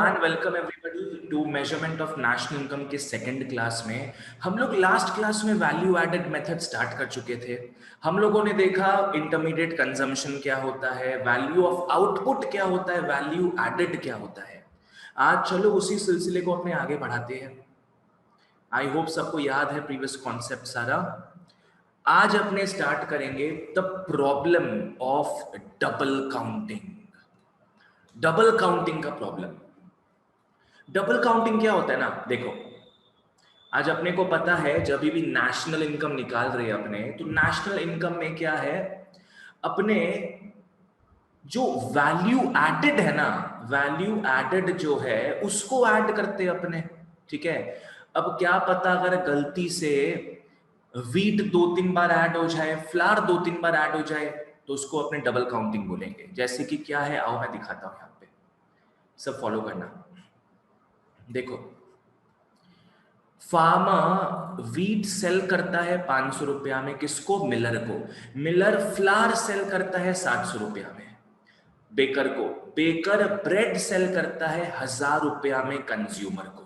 And welcome everybody to measurement of national income के second class में। हम लोग लास्ट क्लास में वैल्यू एडेड मेथड स्टार्ट कर चुके थे। हम लोगों ने देखा इंटरमीडिएट कंजम्पशन क्या होता है, वैल्यू ऑफ आउटपुट क्या होता है, वैल्यू एडेड क्या होता है। आज चलो उसी सिलसिले को अपने आगे बढ़ाते हैं। आई होप सबको याद है प्रीवियस कॉन्सेप्ट सारा। आज अपने स्टार्ट करेंगे the problem of double counting. Double counting का प्रॉब्लम। डबल काउंटिंग क्या होता है ना, देखो आज अपने को पता है जब भी नेशनल इनकम निकाल रहे हैं अपने, तो नेशनल इनकम में क्या है, अपने जो वैल्यू एडेड है ना, वैल्यू एडेड जो है उसको ऐड करते हैं अपने। ठीक है, अब क्या पता अगर गलती से वीट 2-3 बार ऐड हो जाए, फ्लावर 2-3 बार ऐड हो जाए, तो उसको अपने डबल काउंटिंग बोलेंगे। जैसे कि क्या है, आओ मैं दिखाता हूं, यहाँ पे सब फॉलो करना। देखो, फार्मर वीट सेल करता है 500 रुपया में, किसको? मिलर को। मिलर फ्लावर सेल करता है 700 रुपया में बेकर को। बेकर ब्रेड सेल करता है 1000 रुपया में कंज्यूमर को।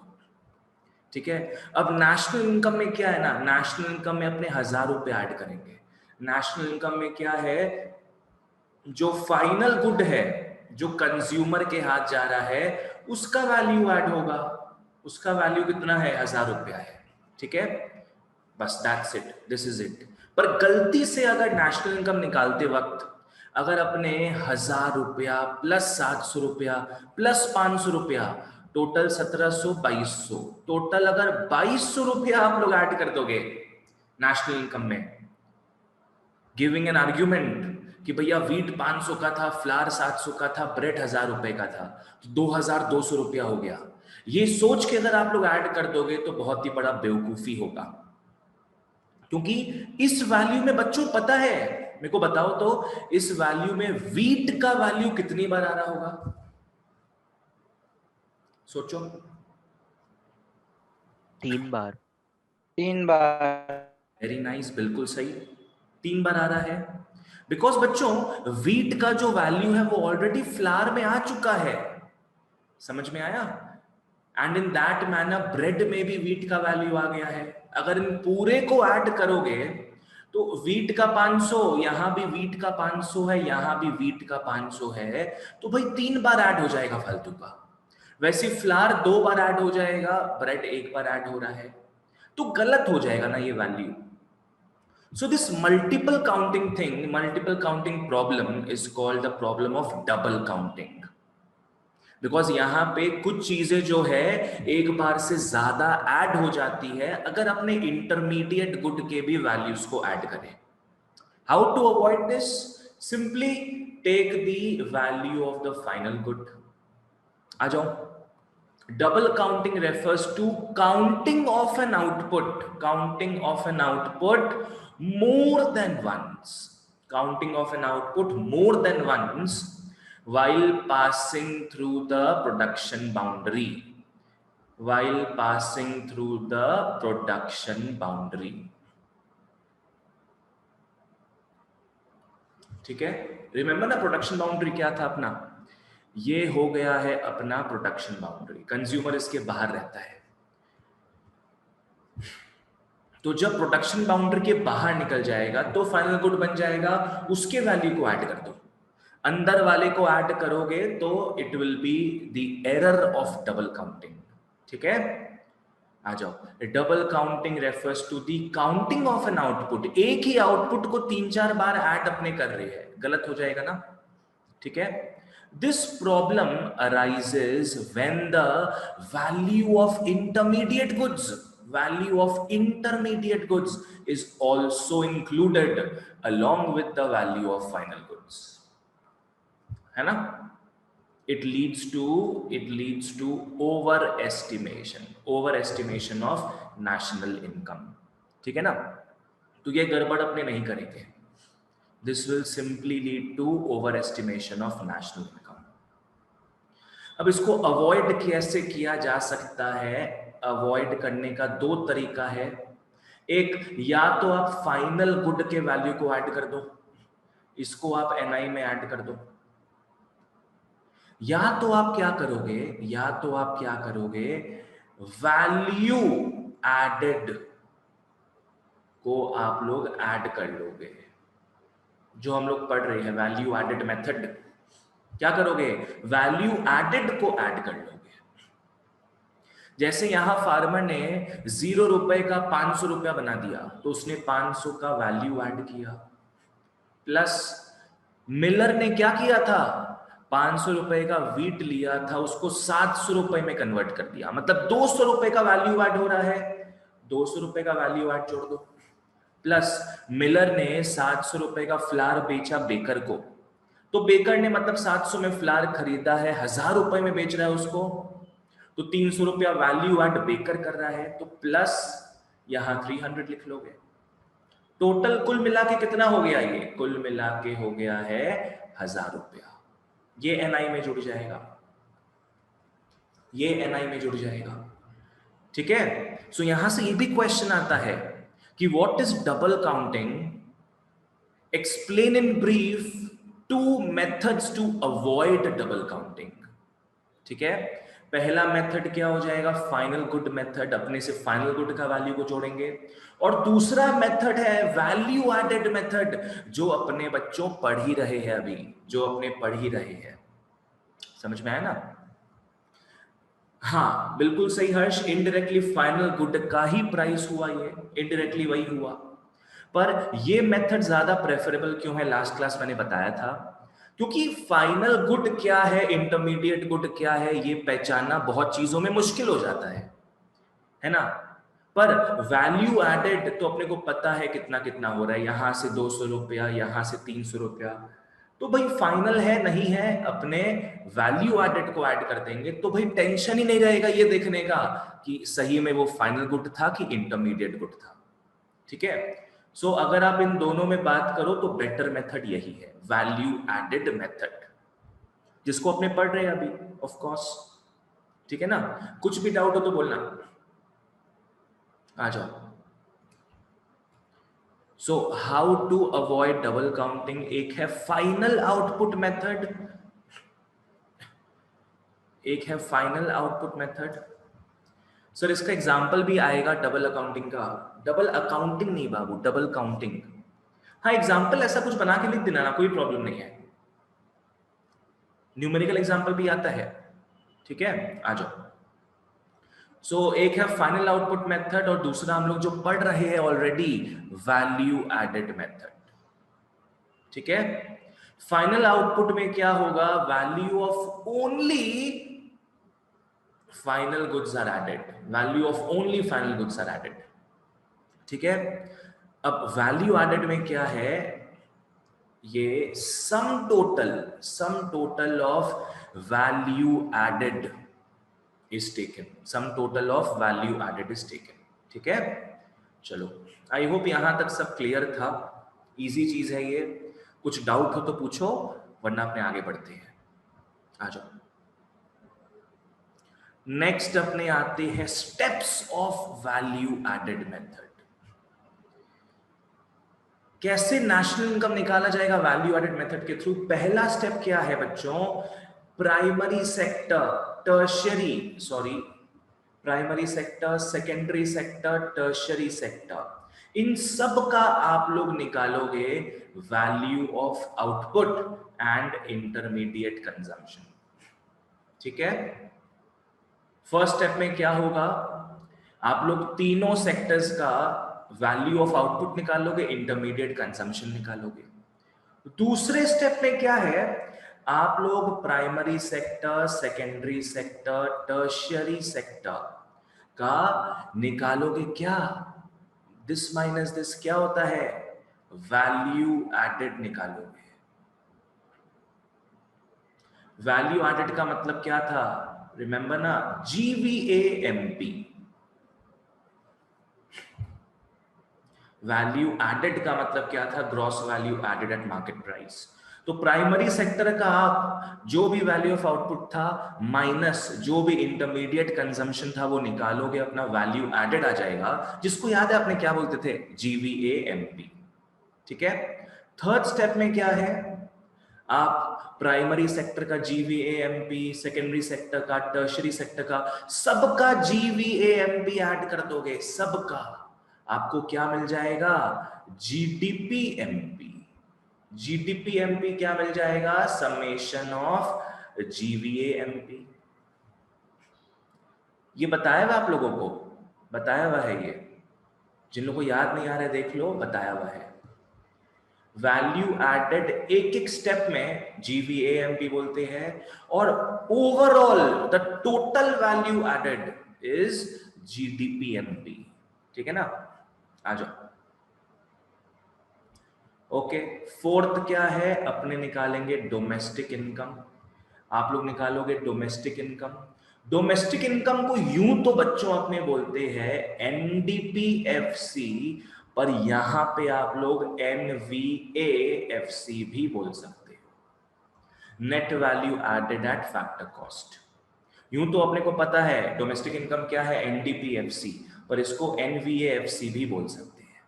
ठीक है, अब नेशनल इनकम में क्या है ना, नेशनल इनकम में अपने 1000 रुपया ऐड करेंगे। नेशनल इनकम में क्या है, जो फाइनल गुड है, जो कंज्यूमर के हाथ जा रहा है, उसका वैल्यू ऐड होगा। उसका वैल्यू कितना है? 1000 रुपया है। ठीक है, बस that's it, this is it. पर गलती से अगर नेशनल इनकम निकालते वक्त अगर अपने 1000 रुपया प्लस 700 रुपया प्लस 500 रुपया, टोटल 1700, 2200, टोटल अगर 2200 रुपया आप लोग ऐड कर दोगे नेशनल इनकम में, गिविंग एन आर्ग्यूमेंट कि भैया वीट 500 का था, फ्लावर 700 का था, ब्रेड 1000 रुपए का था, तो 2200 रुपया हो गया। ये सोच के अगर आप लोग ऐड कर दोगे तो बहुत ही बड़ा बेवकूफी होगा, क्योंकि इस वैल्यू में बच्चों पता है, मेरे को बताओ तो, इस वैल्यू में वीट का वैल्यू कितनी बार आ रहा होगा? सोचो। 3 बार। 3 बार। वेरी नाइस, बिल्कुल सही, 3 बार आ रहा है। बिकॉज बच्चों वीट का जो वैल्यू है वो ऑलरेडी फ्लावर में आ चुका है। समझ में आया? And in that manner bread में भी वीट का वैल्यू आ गया है। अगर इन पूरे को ऐड करोगे तो वीट का 500, यहां भी वीट का 500 है, यहां भी वीट का 500 है, तो भाई 3 बार ऐड हो जाएगा फालतू का। वैसे फ्लावर 2 बार ऐड हो जाएगा, ब्रेड 1 बार ऐड हो रहा है, तो गलत हो जाएगा ना ये value. So this multiple counting thing, multiple counting problem is called the problem of double counting. Because यहां पे कुछ चीजें जो है एक बार से ज्यादा ऐड हो जाती है अगर अपने इंटरमीडिएट गुड के भी वैल्यूज को ऐड करें। How to avoid this? Simply take the value of the final good. आ जाओ। Double counting refers to counting of an output, counting of an output more than once, counting of an output more than once while passing through the production boundary, while passing through the production boundary. ठीक है, remember ना production boundary क्या था अपना? ये हो गया है अपना प्रोडक्शन बाउंड्री, कंज्यूमर इसके बाहर रहता है। तो जब प्रोडक्शन बाउंड्री के बाहर निकल जाएगा तो फाइनल गुड बन जाएगा, उसके वैल्यू को ऐड कर दो। अंदर वाले को ऐड करोगे तो it will be the error of double counting. ठीक है, आ जाओ। Double counting refers to the counting of an output. एक ही आउटपुट को 3-4 बार ऐड अपने कर रहे हैं, गलत हो जाएगा ना। ठीक है, this problem arises when the value of intermediate goods, value of intermediate goods is also included along with the value of final goods, है ना? It leads to overestimation of national income। ठीक है ना, तो ये गड़बड़ अपने नहीं करेंगे। This will simply lead to overestimation of national income। अब इसको अवॉइड कैसे किया जा सकता है? अवॉइड करने का 2 तरीका है। एक, या तो आप फाइनल गुड के वैल्यू को ऐड कर दो, इसको आप एनआई में ऐड कर दो, या तो आप क्या करोगे, वैल्यू एडेड को आप लोग ऐड कर लोगे, जो हम लोग पढ़ रहे हैं वैल्यू एडेड मेथड, क्या करोगे, वैल्यू एडेड को ऐड कर लोगे। जैसे यहां फार्मर ने 0 रुपए का 500 रुपया बना दिया, तो उसने 500 का वैल्यू ऐड किया, प्लस मिलर ने क्या किया था, 500 रुपए का वीट लिया था, उसको 700 रुपए में कन्वर्ट कर दिया, मतलब 200 रुपए का वैल्यू ऐड हो रहा है, 200 रुपए का वैल्यू ऐड जोड़ दो। प्लस मिलर ने 700 रुपए का फ्लावर बेचा बेकर को, तो बेकर ने मतलब 700 में फ्लावर खरीदा है, 1000 रुपए में बेच रहा है उसको, तो 300 रुपया वैल्यू ऐड बेकर कर रहा है, तो प्लस यहां 300 लिख लोगे। टोटल कुल मिला के कितना हो गया, ये कुल मिला के हो गया है 1000 रुपया। ये एनआई में जुड़ जाएगा, ये एनआई में जुड़ जाएगा, ठीक है। सो यहां से ये भी क्वेश्चन आता है कि what is double counting, explain in brief 2 methods to avoid double counting, ठीक है। पहला मेथड क्या हो जाएगा, फाइनल गुड मेथड, अपने से फाइनल गुड का वैल्यू को जोड़ेंगे, और दूसरा मेथड है वैल्यू एडेड मेथड, जो अपने बच्चों पढ़ ही रहे हैं अभी, जो अपने पढ़ ही रहे हैं, समझ में आया ना। हाँ बिल्कुल सही हर्ष, इनडायरेक्टली फाइनल गुड का ही प्राइस हुआ, ये इनडायरेक्टली वही हुआ, पर ये मेथड ज्यादा प्रेफरेबल क्यों है, लास्ट क्लास मैंने बताया था, क्योंकि फाइनल गुड क्या है, इंटरमीडिएट गुड क्या है, ये पहचानना बहुत चीजों में मुश्किल हो जाता है ना। पर वैल्यू एडेड तो अपने को पता है कितना कितना हो रहा है, यहां से 200 रुपया, यहां से 300 रुपया, तो भाई फाइनल है नहीं है, अपने वैल्यू एडेड को ऐड कर देंगे, तो भाई टेंशन ही नहीं रहेगा ये देखने का कि सही में वो फाइनल गुड था कि इंटरमीडिएट गुड था, ठीक है। सो अगर आप इन दोनों में बात करो तो बेटर मेथड यही है, वैल्यू एडेड मेथड, जिसको अपने पढ़ रहे हैं अभी, ऑफ कोर्स, ठीक है ना। कुछ भी डाउट हो तो बोलना, आ जाओ। So how to avoid double counting, एक है फाइनल आउटपुट मेथड, एक है फाइनल आउटपुट मेथड। सर इसका एग्जाम्पल भी आएगा डबल अकाउंटिंग का, डबल अकाउंटिंग नहीं बाबू, डबल काउंटिंग। हाँ एग्जाम्पल ऐसा कुछ बना के लिख देना ना, कोई प्रॉब्लम नहीं है, न्यूमेरिकल एग्जाम्पल भी आता है, ठीक है, आ जाओ। सो एक है फाइनल आउटपुट मेथड, और दूसरा हम लोग जो पढ़ रहे हैं ऑलरेडी, वैल्यू एडेड मेथड, ठीक है। फाइनल आउटपुट में क्या होगा, value of only final goods are added, value of only final goods are added, ठीक है। अब वैल्यू एडेड में क्या है, ये sum total of value added is taken, sum total of value added is taken, ठीक है। चलो आई होप यहां तक सब क्लियर था, इजी चीज है ये, कुछ डाउट हो तो पूछो, वरना अपने आगे बढ़ते हैं, आ जाओ। नेक्स्ट अपने आते हैं steps of value added method, कैसे नेशनल इनकम निकाला जाएगा वैल्यू एडेड मेथड के थ्रू। पहला स्टेप क्या है बच्चों, primary sector, primary sector, secondary sector, tertiary sector, इन सब का आप लोग निकालोगे value of output and intermediate consumption, ठीक है। फर्स्ट स्टेप में क्या होगा, आप लोग तीनों सेक्टर्स का वैल्यू ऑफ आउटपुट निकालोगे, इंटरमीडिएट कंजम्पशन निकालोगे। दूसरे स्टेप में क्या है, आप लोग primary sector, secondary sector, tertiary sector का निकालोगे, क्या, दिस माइनस दिस क्या होता है, वैल्यू एडेड निकालोगे। वैल्यू एडेड का मतलब क्या था, रिमेंबर ना, GVAMP, वैल्यू एडेड का मतलब क्या था, gross value added at market price. तो प्राइमरी सेक्टर का आप जो भी वैल्यू ऑफ आउटपुट था माइनस जो भी इंटरमीडिएट कंजम्पशन था वो निकालोगे, अपना वैल्यू एडेड आ जाएगा, जिसको याद है आपने क्या बोलते थे, GVAMP, ठीक है। थर्ड स्टेप में क्या है, आप प्राइमरी सेक्टर का जीवीएएमपी, सेकेंडरी सेक्टर का, टर्शरी सेक्टर का, सबका जीवीएएमपी ऐड कर दोगे, सबका, आपको क्या मिल जाएगा? जीडीपीएमपी। जीडीपीएमपी क्या मिल जाएगा? Summation of GVAMP. ये बताया हुआ आप लोगों को, बताया हुआ है ये, जिन लोगों को याद नहीं आ रहा है देख लो, बताया हुआ है। वैल्यू एडेड एक एक स्टेप में जीवीएएमपी बोलते हैं, और overall the total value added is GDPMP. ठीक है ना? आ जाओ। ओके, फोर्थ क्या है? अपने निकालेंगे डोमेस्टिक इनकम। आप लोग निकालोगे डोमेस्टिक इनकम। डोमेस्टिक इनकम को यूं तो बच्चों अपने बोलते हैं एनडीपीएफसी, पर यहां पे आप लोग एनवीएएफसी भी बोल सकते हो, net value added at factor cost. यूं तो अपने को पता है डोमेस्टिक इनकम क्या है, एनडीपीएफसी, पर इसको एनवीएएफसी भी बोल सकते हैं।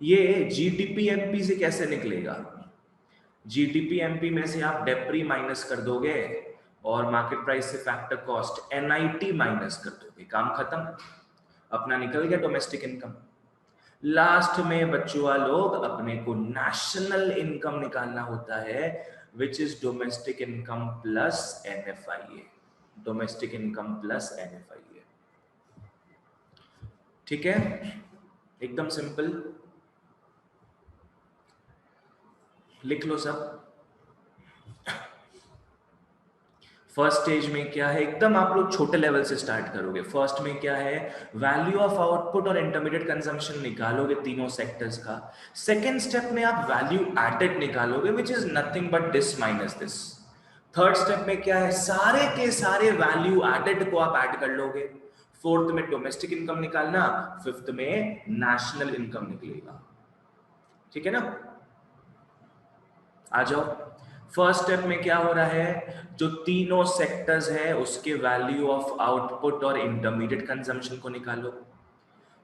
ये जीडीपीएमपी से कैसे निकलेगा? जीडीपीएमपी में से आप डेप्री माइनस कर दोगे और मार्केट प्राइस से फैक्टर कॉस्ट एनआईटी माइनस कर दोगे, काम खत्म, अपना निकल गया डोमेस्टिक इनकम। लास्ट में बच्चों लोग अपने को नेशनल इनकम निकालना होता है, which is domestic income plus NFIA, domestic income plus NFIA. ठीक है, एकदम सिंपल, लिख लो सब। फर्स्ट स्टेज में क्या है, एकदम आप लोग छोटे लेवल से स्टार्ट करोगे। फर्स्ट में क्या है, वैल्यू ऑफ आउटपुट और इंटरमीडिएट कंजम्पशन निकालोगे तीनों सेक्टर्स का। सेकेंड स्टेप में आप वैल्यू एडेड निकालोगे, which is nothing but this minus this. Third step में क्या है, सारे के सारे वैल्यू एडेड को आप ऐड कर लोगे। फोर्थ में डोमेस्टिक इनकम निकालना, फिफ्थ में नेशनल इनकम निकलेगा। ठीक है ना? आ जाओ। फर्स्ट स्टेप में क्या हो रहा है, जो तीनों सेक्टर्स है उसके वैल्यू ऑफ आउटपुट और इंटरमीडिएट कंजम्पशन को निकालो।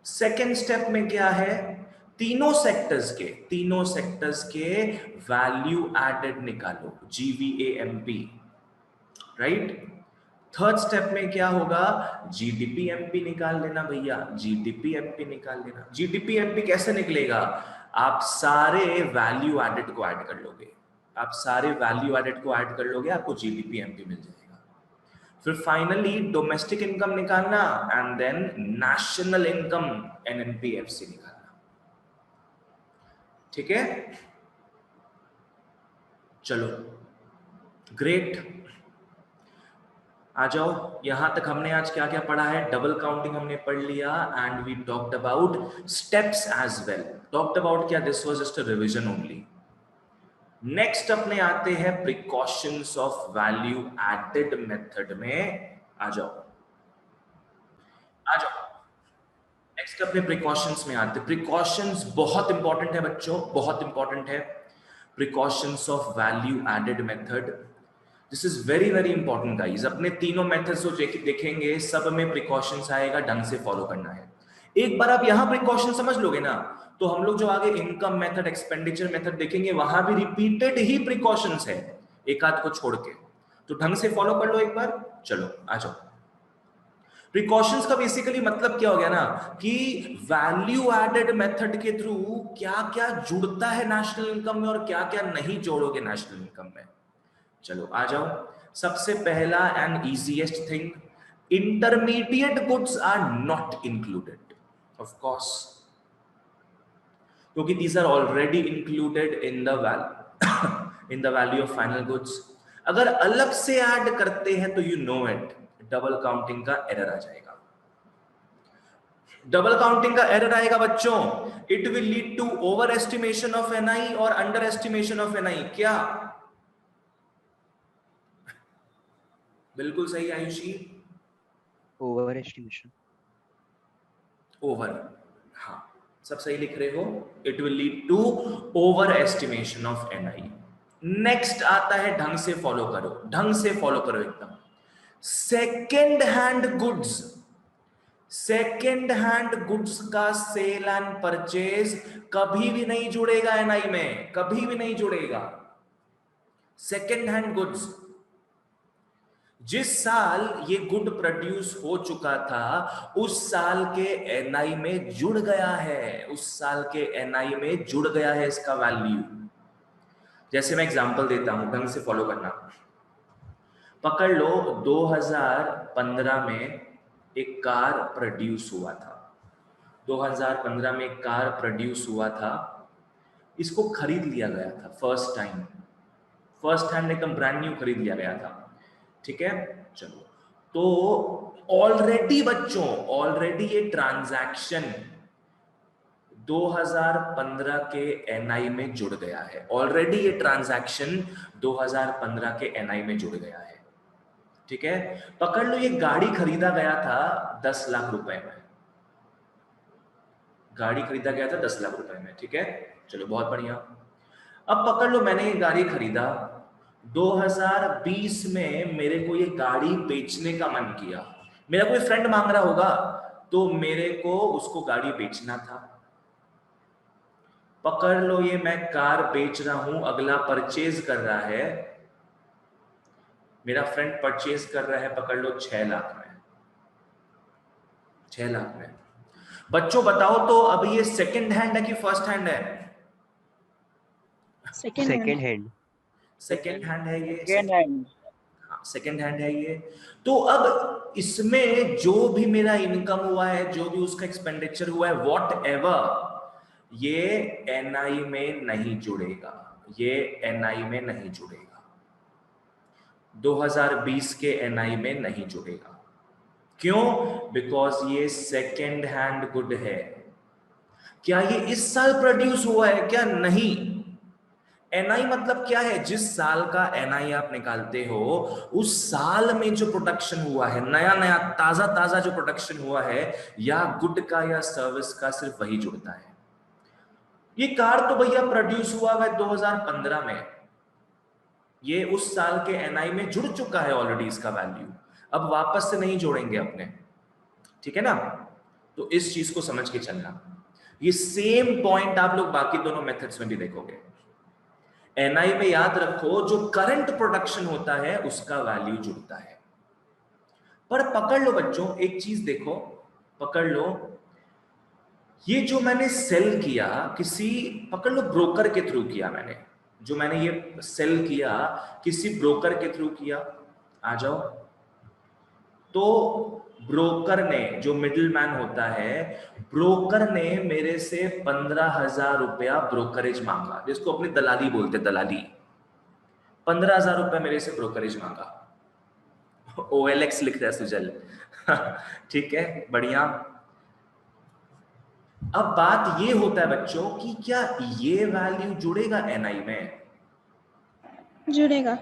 सेकेंड स्टेप में क्या है, तीनों सेक्टर्स के वैल्यू एडेड निकालो, जीवीएएमपी, राइट। थर्ड स्टेप में क्या होगा, जीडीपीएमपी निकाल लेना भैया, जीडीपीएमपी निकाल लेना। जीडीपीएमपी कैसे निकलेगा, आप सारे वैल्यू एडेड को ऐड कर लोगे, आप सारे वैल्यू एडेड को ऐड कर लोगे, आपको जीडीपीएमपी मिल जाएगा। फिर फाइनली डोमेस्टिक इनकम निकालना एंड देन नेशनल इनकम एनएनपीएफसी निकालना। ठीक है, चलो ग्रेट, आ जाओ। यहां तक हमने आज क्या क्या पढ़ा है, डबल काउंटिंग हमने पढ़ लिया and we talked about steps as well. Talked about क्या, this was just a revision only. Next अपने आते हैं precautions of value added method में। आ जाओ, आ जाओ। नेक्स्ट अपने प्रिकॉशंस में आते हैं। प्रिकॉशंस बहुत इंपॉर्टेंट है बच्चों, बहुत इंपॉर्टेंट है। Precautions of value added method, this is very very important guys. अपने तीनों मेथड्स जो देखेंगे सब में प्रिकॉशंस आएगा, ढंग से फॉलो करना है। एक बार आप यहां प्रिकॉशन समझ लोगे ना, तो हम लोग जो आगे इनकम मेथड, एक्सपेंडिचर मेथड देखेंगे वहां भी रिपीटेड ही प्रिकॉशंस है, एक आध को छोड़ के, तो ढंग से फॉलो कर लो एक बार। चलो आ जाओ। प्रिकॉशंस का बेसिकली मतलब क्या हो गया ना, कि वैल्यू एडेड मेथड के थ्रू क्या क्या जुड़ता है नेशनल इनकम में और क्या क्या नहीं जोड़ोगे नेशनल इनकम में। चलो आ जाओ। सबसे पहला and easiest thing, intermediate goods are not included, of course, क्योंकि these are already included in the value of final goods। अगर अलग से ऐड करते हैं तो you know it, double counting का एरर आ जाएगा। डबल काउंटिंग का एरर आएगा बच्चों, it will lead to over estimation of NI और अंडर एस्टिमेशन ऑफ एनआई। क्या बिल्कुल सही आयुषी, ओवर एस्टिमेशन, ओवर, हाँ सब सही लिख रहे हो। It will lead to over estimation of NI. Next आता है, ढंग से फॉलो करो, ढंग से फॉलो करो एकदम। Second hand goods, second hand goods का सेल एंड परचेज कभी भी नहीं जुड़ेगा एनआई में, कभी भी नहीं जुड़ेगा। Second hand goods. जिस साल ये गुड प्रोड्यूस हो चुका था उस साल के एनआई में जुड़ गया है, उस साल के एनआई में जुड़ गया है इसका वैल्यू। जैसे मैं एग्जांपल देता हूं, ढंग से फॉलो करना। पकड़ लो 2015 में एक कार प्रोड्यूस हुआ था, 2015 में एक कार प्रोड्यूस हुआ था, इसको खरीद लिया गया था फर्स्ट टाइम, फर्स्ट हैंड एकदम ब्रांड न्यू खरीद लिया गया था, ठीक है। चलो, तो ऑलरेडी बच्चों, ऑलरेडी ये ट्रांजैक्शन 2015 के एनआई में जुड़ गया है, ऑलरेडी ये ट्रांजैक्शन 2015 के एनआई में जुड़ गया है, ठीक है। पकड़ लो ये गाड़ी खरीदा गया था 10 लाख रुपए में, गाड़ी खरीदा गया था 10 लाख रुपए में, ठीक है। चलो बहुत बढ़िया। अब पकड़ लो मैंने ये गाड़ी खरीदा, 2020 में मेरे को ये गाड़ी बेचने का मन किया, मेरा कोई फ्रेंड मांग रहा होगा तो मेरे को उसको गाड़ी बेचना था। पकड़ लो ये मैं कार बेच रहा हूं, अगला परचेज कर रहा है, मेरा फ्रेंड परचेज कर रहा है पकड़ लो 6 लाख में, 6 लाख में। बच्चों बताओ तो अब ये सेकंड हैंड है कि फर्स्ट हैंड है? Second hand. सेकंड हैंड है ये, सेकेंड हैंड। हाँ सेकंड हैंड है ये। तो अब इसमें जो भी मेरा इनकम हुआ है, जो भी उसका एक्सपेंडिचर हुआ है, वॉट एवर, ये एनआई में नहीं जुड़ेगा, ये एनआई में नहीं जुड़ेगा, 2020 के एनआई में नहीं जुड़ेगा। क्यों? बिकॉज ये सेकेंड हैंड गुड है। क्या ये इस साल प्रोड्यूस हुआ है क्या? नहीं। एनआई मतलब क्या है? जिस साल का एनआई आप निकालते हो उस साल में जो प्रोडक्शन हुआ है, नया नया ताजा ताजा जो प्रोडक्शन हुआ है, या गुड का या सर्विस का, सिर्फ वही जुड़ता है। ये कार तो भैया प्रोड्यूस हुआ है 2015 में, ये उस साल के एनआई में जुड़ चुका है ऑलरेडी इसका वैल्यू, अब वापस से नहीं जोड़ेंगे अपने, ठीक है ना। तो इस चीज को समझ के चलना। ये सेम पॉइंट आप लोग बाकी दोनों मेथड्स में भी देखोगे। एनआई में याद रखो जो करंट प्रोडक्शन होता है उसका वैल्यू जुड़ता है। पर पकड़ लो बच्चों एक चीज देखो, पकड़ लो ये जो मैंने सेल किया किसी, पकड़ लो ब्रोकर के थ्रू किया मैंने, जो मैंने ये सेल किया किसी ब्रोकर के थ्रू किया, आ जाओ। तो ब्रोकर ने, जो मिडिल मैन होता है, ब्रोकर ने मेरे से 15,000 रुपया ब्रोकरेज मांगा, जिसको अपनी दलाली बोलते, दलाली। 15,000 रुपया मेरे से ब्रोकरेज मांगा। OLX लिख रहा है सुजल। ठीक है, बढ़िया। अब बात ये होता है बच्चों कि क्या ये वैल्यू जुड़ेगा एनआई में? जुड़ेगा।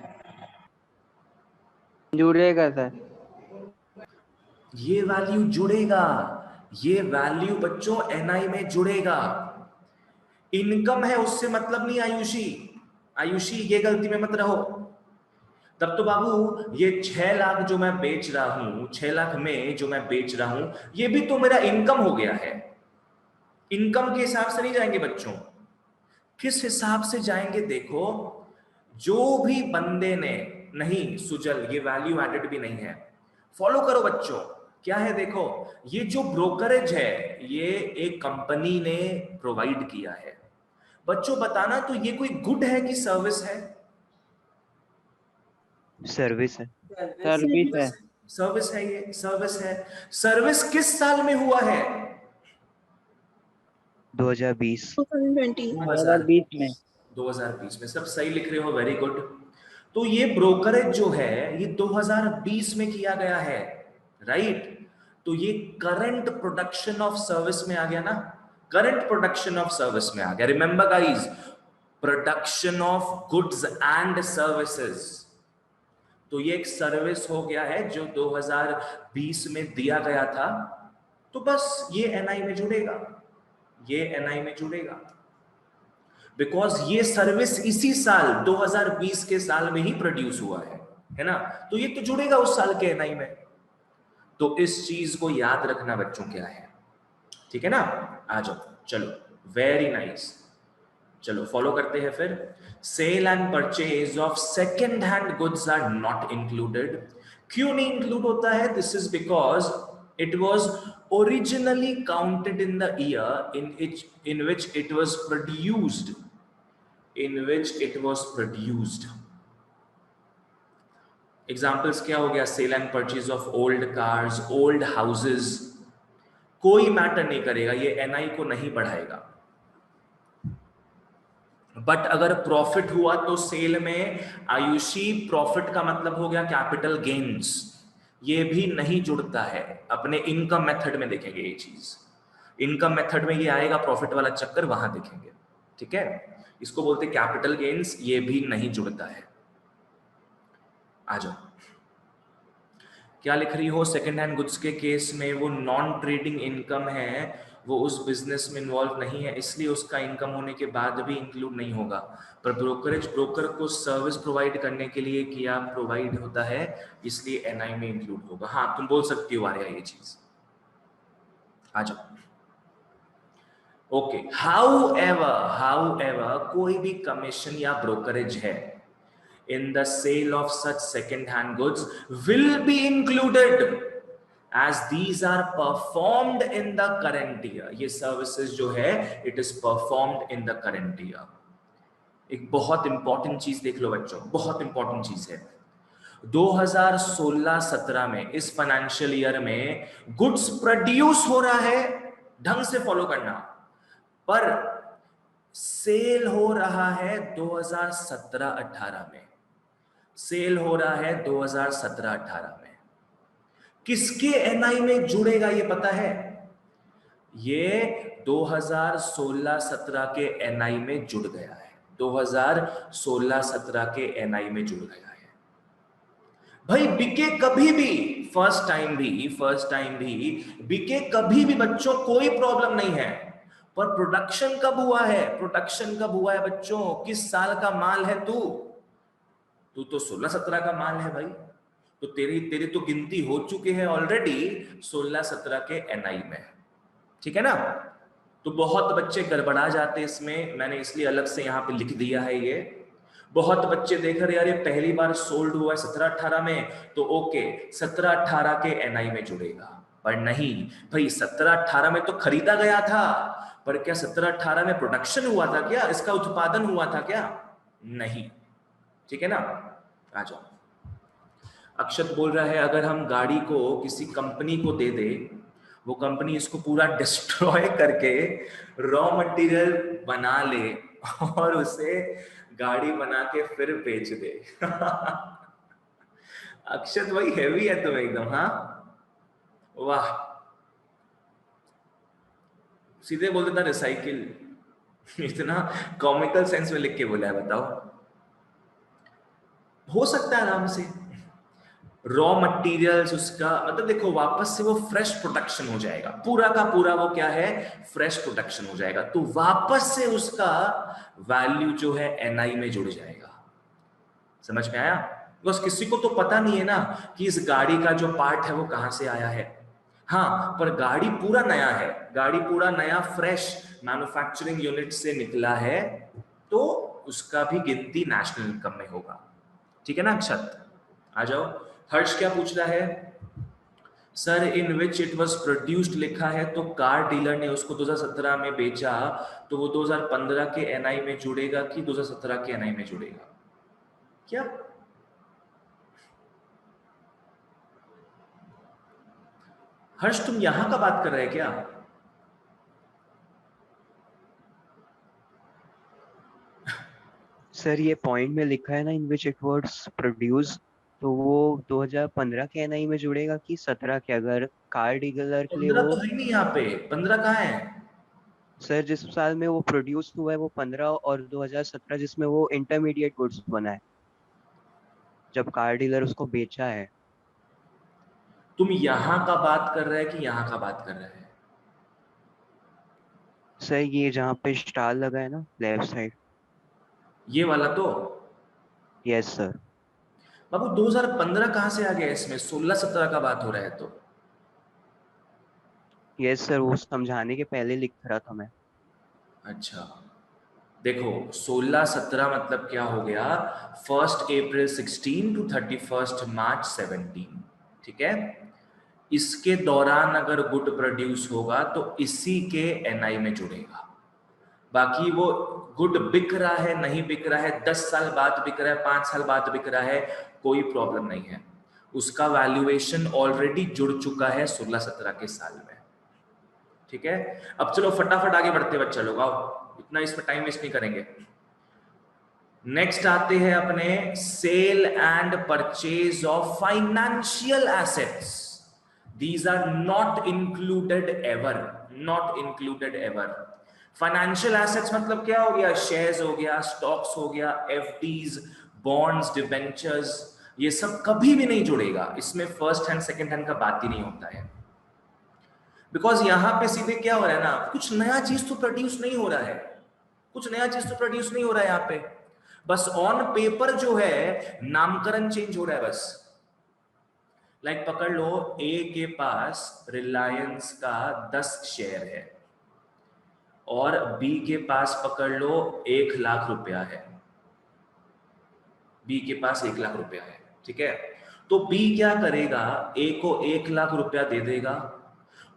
जुड़ेगा सर। ये वैल्यू जुड़ेगा, ये वैल्यू बच्चों एनआई में जुड़ेगा। इनकम है उससे मतलब नहीं आयुषी, आयुषी ये गलती में मत रहो। तब तो बाबू ये 6 लाख जो मैं बेच रहा हूं, 6 लाख में जो मैं बेच रहा हूं, ये भी तो मेरा इनकम हो गया है। इनकम के हिसाब से नहीं जाएंगे बच्चों, किस हिसाब से जाएंगे देखो। जो भी बंदे ने, नहीं सुजल ये वैल्यू एडेड भी नहीं है, फॉलो करो बच्चों। क्या है देखो, ये जो ब्रोकरेज है ये एक कंपनी ने प्रोवाइड किया है। बच्चों बताना तो ये कोई गुड है कि सर्विस है? सर्विस है। सर्विस है। सर्विस है, ये सर्विस है। सर्विस किस साल में हुआ है? 2020। 2020 में। 2020 में, सब सही लिख रहे हो, वेरी गुड। तो ये ब्रोकरेज जो है ये 2020 में किया गया है, राइट। तो ये करंट प्रोडक्शन ऑफ सर्विस में आ गया ना, करंट प्रोडक्शन ऑफ सर्विस में आ गया। Remember guys, production of goods and services. तो ये एक सर्विस हो गया है जो 2020 में दिया गया था, तो बस ये एनआई में जुड़ेगा, ये एनआई में जुड़ेगा, बिकॉज ये सर्विस इसी साल 2020 के साल में ही प्रोड्यूस हुआ है ना। तो ये तो जुड़ेगा उस साल के एनआई में। तो इस चीज को याद रखना बच्चों क्या है, ठीक है ना। आ जाओ, चलो, वेरी नाइस। चलो फॉलो करते हैं फिर। Sale and purchase of second hand goods are not included. क्यों नहीं इंक्लूड होता है? This is because it was originally counted in the year in which it was produced. Examples क्या हो गया? Sale and purchase of old cars, old houses. कोई matter नहीं करेगा, ये एनआई को नहीं बढ़ाएगा। बट अगर प्रॉफिट हुआ तो सेल में आयुषी प्रॉफिट का मतलब हो गया कैपिटल गेन्स, ये भी नहीं जुड़ता है। अपने इनकम मेथड में देखेंगे ये चीज, इनकम मेथड में ये आएगा प्रॉफिट वाला चक्कर, वहां देखेंगे। ठीक है, इसको बोलते कैपिटल गेन्स, ये भी नहीं जुड़ता है। आ जाओ, क्या लिख रही हो? सेकेंड हैंड गुड्स के केस में वो नॉन ट्रेडिंग इनकम है, वो उस बिजनेस में इन्वॉल्व नहीं है, इसलिए उसका इनकम होने के बाद भी इंक्लूड नहीं होगा। पर ब्रोकरेज ब्रोकर को सर्विस प्रोवाइड करने के लिए किया प्रोवाइड होता है, इसलिए एनआई में इंक्लूड होगा। हाँ, तुम बोल सकती हो आर्या ये चीज। आ जाओ। ओके, हाउएवर कोई भी कमीशन या ब्रोकरेज है in the sale of such second hand goods will be included as these are performed in the current year. ये services जो है it is performed in the current year. एक बहुत important चीज देख लो बच्चों, बहुत इंपॉर्टेंट चीज है। 2016-17 में, इस फाइनेंशियल ईयर में गुड्स प्रोड्यूस हो रहा है, ढंग से फॉलो करना, पर सेल हो रहा है 2017-18 में। सेल हो रहा है 2017-18 में। किसके एनआई में जुड़ेगा ये पता है? ये 2016-17 के एनआई में जुड़ गया है। 2016-17 के एनआई में जुड़ गया है। भाई बिके कभी भी, फर्स्ट टाइम भी बिके कभी भी बच्चों, कोई प्रॉब्लम नहीं है। पर प्रोडक्शन कब हुआ है? प्रोडक्शन कब हुआ है बच्चों? किस साल का माल है तू? तू तो 16-17 का माल है भाई, तो तेरी तो गिनती हो चुकी है ऑलरेडी 16-17 के एनआई में। ठीक है ना? तो बहुत बच्चे गड़बड़ा जाते इसमें, मैंने इसलिए अलग से यहाँ पे लिख दिया है ये। बहुत बच्चे देख रहे यार ये पहली बार सोल्ड हुआ है 17-18 में, तो ओके 17-18 के एनआई में जुड़ेगा। पर नहीं भाई, 17-18 में तो खरीदा गया था, पर क्या 17-18 में प्रोडक्शन हुआ था क्या? इसका उत्पादन हुआ था क्या? नहीं। ठीक है ना? आ जाओ। अक्षत बोल रहा है अगर हम गाड़ी को किसी कंपनी को दे दे, वो कंपनी इसको पूरा डिस्ट्रॉय करके रॉ मटेरियल बना ले और उसे गाड़ी बना के फिर बेच दे। अक्षत भाई हेवी है तुम एकदम। हाँ वाह, सीधे बोल देता रिसाइकिल। इतना कॉमिकल सेंस में लिख के बोला है, बताओ। हो सकता है आराम से रॉ मटेरियल्स उसका मतलब देखो, वापस से वो फ्रेश प्रोडक्शन हो जाएगा, पूरा का पूरा वो क्या है, फ्रेश प्रोडक्शन हो जाएगा, तो वापस से उसका वैल्यू जो है एनआई में जुड़ जाएगा। समझ में आया? बस किसी को तो पता नहीं है ना कि इस गाड़ी का जो पार्ट है वो कहां से आया है। हाँ, पर गाड़ी पूरा नया है, गाड़ी पूरा नया फ्रेश मैन्युफैक्चरिंग यूनिट से निकला है, तो उसका भी गिनती नेशनल इनकम में होगा। ठीक है ना अक्षत? आ जाओ। हर्ष क्या पूछ रहा है? Sir in which it was produced लिखा है, तो कार डीलर ने उसको 2017 में बेचा, तो वो 2015 के एनआई में जुड़ेगा कि 2017 के एनआई में जुड़ेगा? क्या हर्ष तुम यहां का बात कर रहे हैं क्या? सर ये पॉइंट में लिखा है ना इन विच इट वाज प्रोड्यूस, तो वो 2015 के एनआई में जुड़ेगा कि 17 के? अगर कार डीलर के लिए 15 वो, तो है नहीं यहाँ पे, 15 कहाँ है? सर जिस साल में वो प्रोड्यूस हुआ है वो 15, और 2017 जिसमें वो इंटरमीडिएट गुड्स बना है, जब कार डीलर उसको बेचा है। तुम यहां का बात कर रहे हैं कि यहां का बात कर रहे हैं? सर ये जहाँ पे स्टार लगा है ना लेफ्ट साइड। ये वाला तो यस सर। बाबू 2015 कहां से आ गया इसमें? 16-17 का बात हो रहा है तो। यस सर, वो समझाने के पहले लिख रहा था मैं। अच्छा देखो 16-17 मतलब क्या हो गया, 1 अप्रैल 16 टू 31 मार्च 17, ठीक है। इसके दौरान अगर गुड प्रोड्यूस होगा तो इसी के एनआई में जुड़ेगा। बाकी वो गुड बिक रहा है नहीं बिक रहा है, 10 साल बाद बिक रहा है, 5 साल बाद बिक रहा है, कोई प्रॉब्लम नहीं है, उसका वैल्यूएशन ऑलरेडी जुड़ चुका है 16-17 के साल में, ठीक है। अब चलो फटाफट आगे बढ़ते बच्चा लोग, आओ, इतना इसमें टाइम वेस्ट नहीं करेंगे। नेक्स्ट आते हैं अपने sale and purchase of financial assets. These are not included ever, not included ever. Financial assets मतलब क्या हो गया, शेयर्स हो गया, स्टॉक्स हो गया, एफडीज, बॉन्ड्स, डिबेंचर्स, ये सब कभी भी नहीं जुड़ेगा इसमें, फर्स्ट हैंड सेकंड हैंड का बात ही नहीं होता है। बिकॉज यहां पे सीधे क्या हो रहा है ना, कुछ नया चीज तो प्रोड्यूस नहीं हो रहा है, कुछ नया चीज तो प्रोड्यूस नहीं हो रहा है यहाँ पे, बस ऑन पेपर जो है नामकरण चेंज हो रहा है बस। लाइक पकड़ लो, ए के पास रिलायंस का 10 शेयर है और बी के पास पकड़ लो 1 लाख रुपया है, बी के पास 1 लाख रुपया है, ठीक है। तो बी क्या करेगा, ए को 1 लाख रुपया दे देगा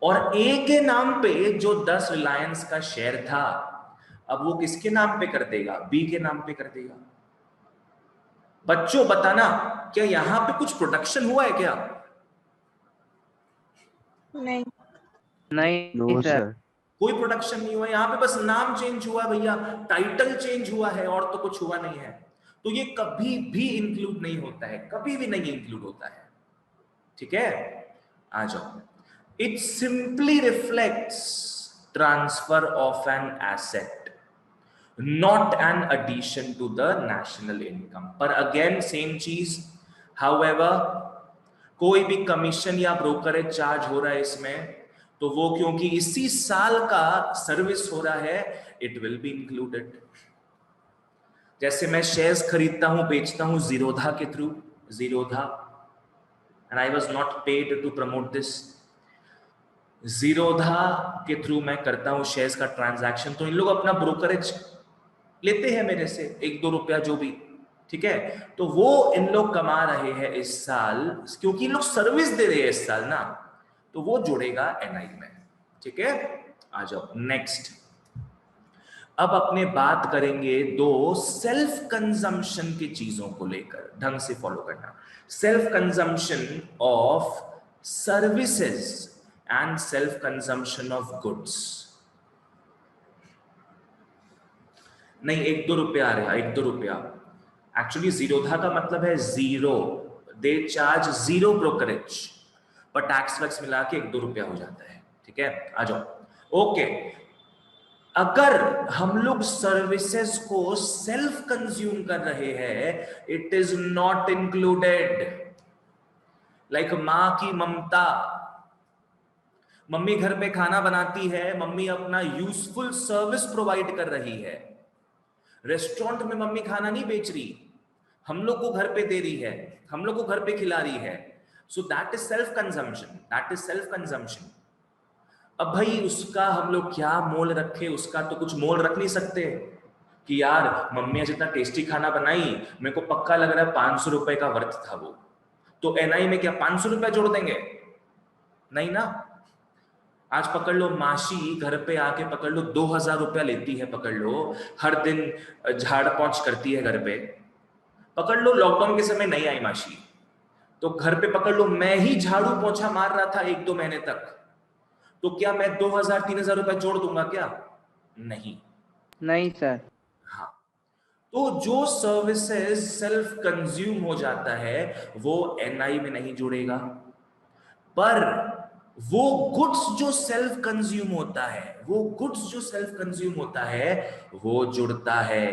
और ए के नाम पे जो 10 रिलायंस का शेयर था, अब वो किसके नाम पे कर देगा, बी के नाम पे कर देगा। बच्चों बताना, क्या यहां पे कुछ प्रोडक्शन हुआ है क्या? नहीं। नहीं नो सर। सर, कोई प्रोडक्शन नहीं हुआ यहाँ पे, बस नाम चेंज हुआ है भैया, टाइटल चेंज हुआ है और तो कुछ हुआ नहीं है। तो ये कभी भी इंक्लूड नहीं होता है, कभी भी नहीं इंक्लूड होता है, ठीक है। आ जाओ, it simply reflects transfer of an asset, not an addition to the national income। पर अगेन सेम चीज, however कोई भी कमीशन या ब्रोकरेज चार्ज हो रहा है इसमें, तो वो क्योंकि इसी साल का सर्विस हो रहा है, इट विल बी इंक्लूडेड। जैसे मैं शेयर्स खरीदता हूं बेचता हूं जीरोधा के through, Zerodha, and I was not paid to promote this, Zerodha के थ्रू मैं करता हूं शेयर्स का ट्रांजैक्शन, तो इन लोग अपना ब्रोकरेज लेते हैं मेरे से 1-2 रुपया जो भी, ठीक है। तो वो इन लोग कमा रहे हैं इस साल, क्योंकि इन लोग सर्विस दे रहे हैं इस साल ना, तो वो जुड़ेगा एनआई में, ठीक है। आ जाओ नेक्स्ट, अब अपने बात करेंगे दो सेल्फ कंजम्पशन की चीजों को लेकर, ढंग से फॉलो करना। Self consumption of services and self consumption of goods. नहीं 1-2 रुपया आ रहा है, 1-2 रुपया, एक्चुअली जीरोधा का मतलब है zero, they charge zero brokerage, पर टैक्स वैक्स मिला के 1-2 रुपया हो जाता है, ठीक है। आ जाओ, ओके। अगर हम लोग सर्विसेज को सेल्फ कंज्यूम कर रहे हैं, it is not included. Like मां की ममता, मम्मी घर पे खाना बनाती है, मम्मी अपना यूजफुल सर्विस प्रोवाइड कर रही है, रेस्टोरेंट में मम्मी खाना नहीं बेच रही, हम लोग को घर पे दे रही है, हम लोग को घर पे खिला रही है, so that is self consumption, that is self consumption. अब भाई उसका हम लोग क्या मोल रखे, उसका तो कुछ मोल रख नहीं सकते कि यार मम्मी ने जितना टेस्टी खाना बनाई, मेरे को पक्का लग रहा है 500 रुपए का वर्थ था वो, तो एनआई में क्या 500 रुपए जोड़ देंगे? नहीं ना। आज पकड़ लो मासी घर पे आके पकड़ लो 2000 रुपया लेती है, पकड़ लो हर दिन झाड़ पोंछ करती है घर पे, पकड़ लो लॉकडाउन के समय नहीं आई मासी, तो घर पे पकड़ लो मैं ही झाड़ू पोंछा मार रहा था 1-2 महीने तक, तो क्या मैं 2000-3000 रुपया जोड़ दूंगा क्या? नहीं, नहीं सर। हाँ। तो जो सर्विसेज सेल्फ कंज्यूम हो जाता है वो एनआई में नहीं जुड़ेगा, पर वो गुड्स जो सेल्फ कंज्यूम होता है, वो गुड्स जो सेल्फ कंज्यूम होता है वो जुड़ता है।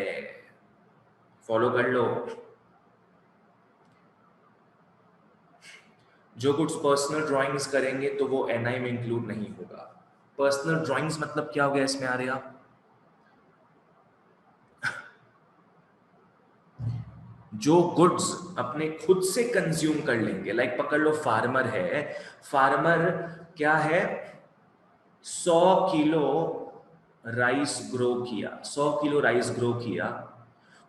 फॉलो कर लो। जो गुड्स पर्सनल ड्राइंग्स करेंगे तो वो एनआई में इंक्लूड नहीं होगा। पर्सनल ड्राइंग्स मतलब क्या हो गया इसमें आ रहा? जो गुड्स अपने खुद से कंज्यूम कर लेंगे, लाइक पकड़ लो फार्मर है, फार्मर क्या है 100 किलो राइस ग्रो किया, 100 किलो राइस ग्रो किया,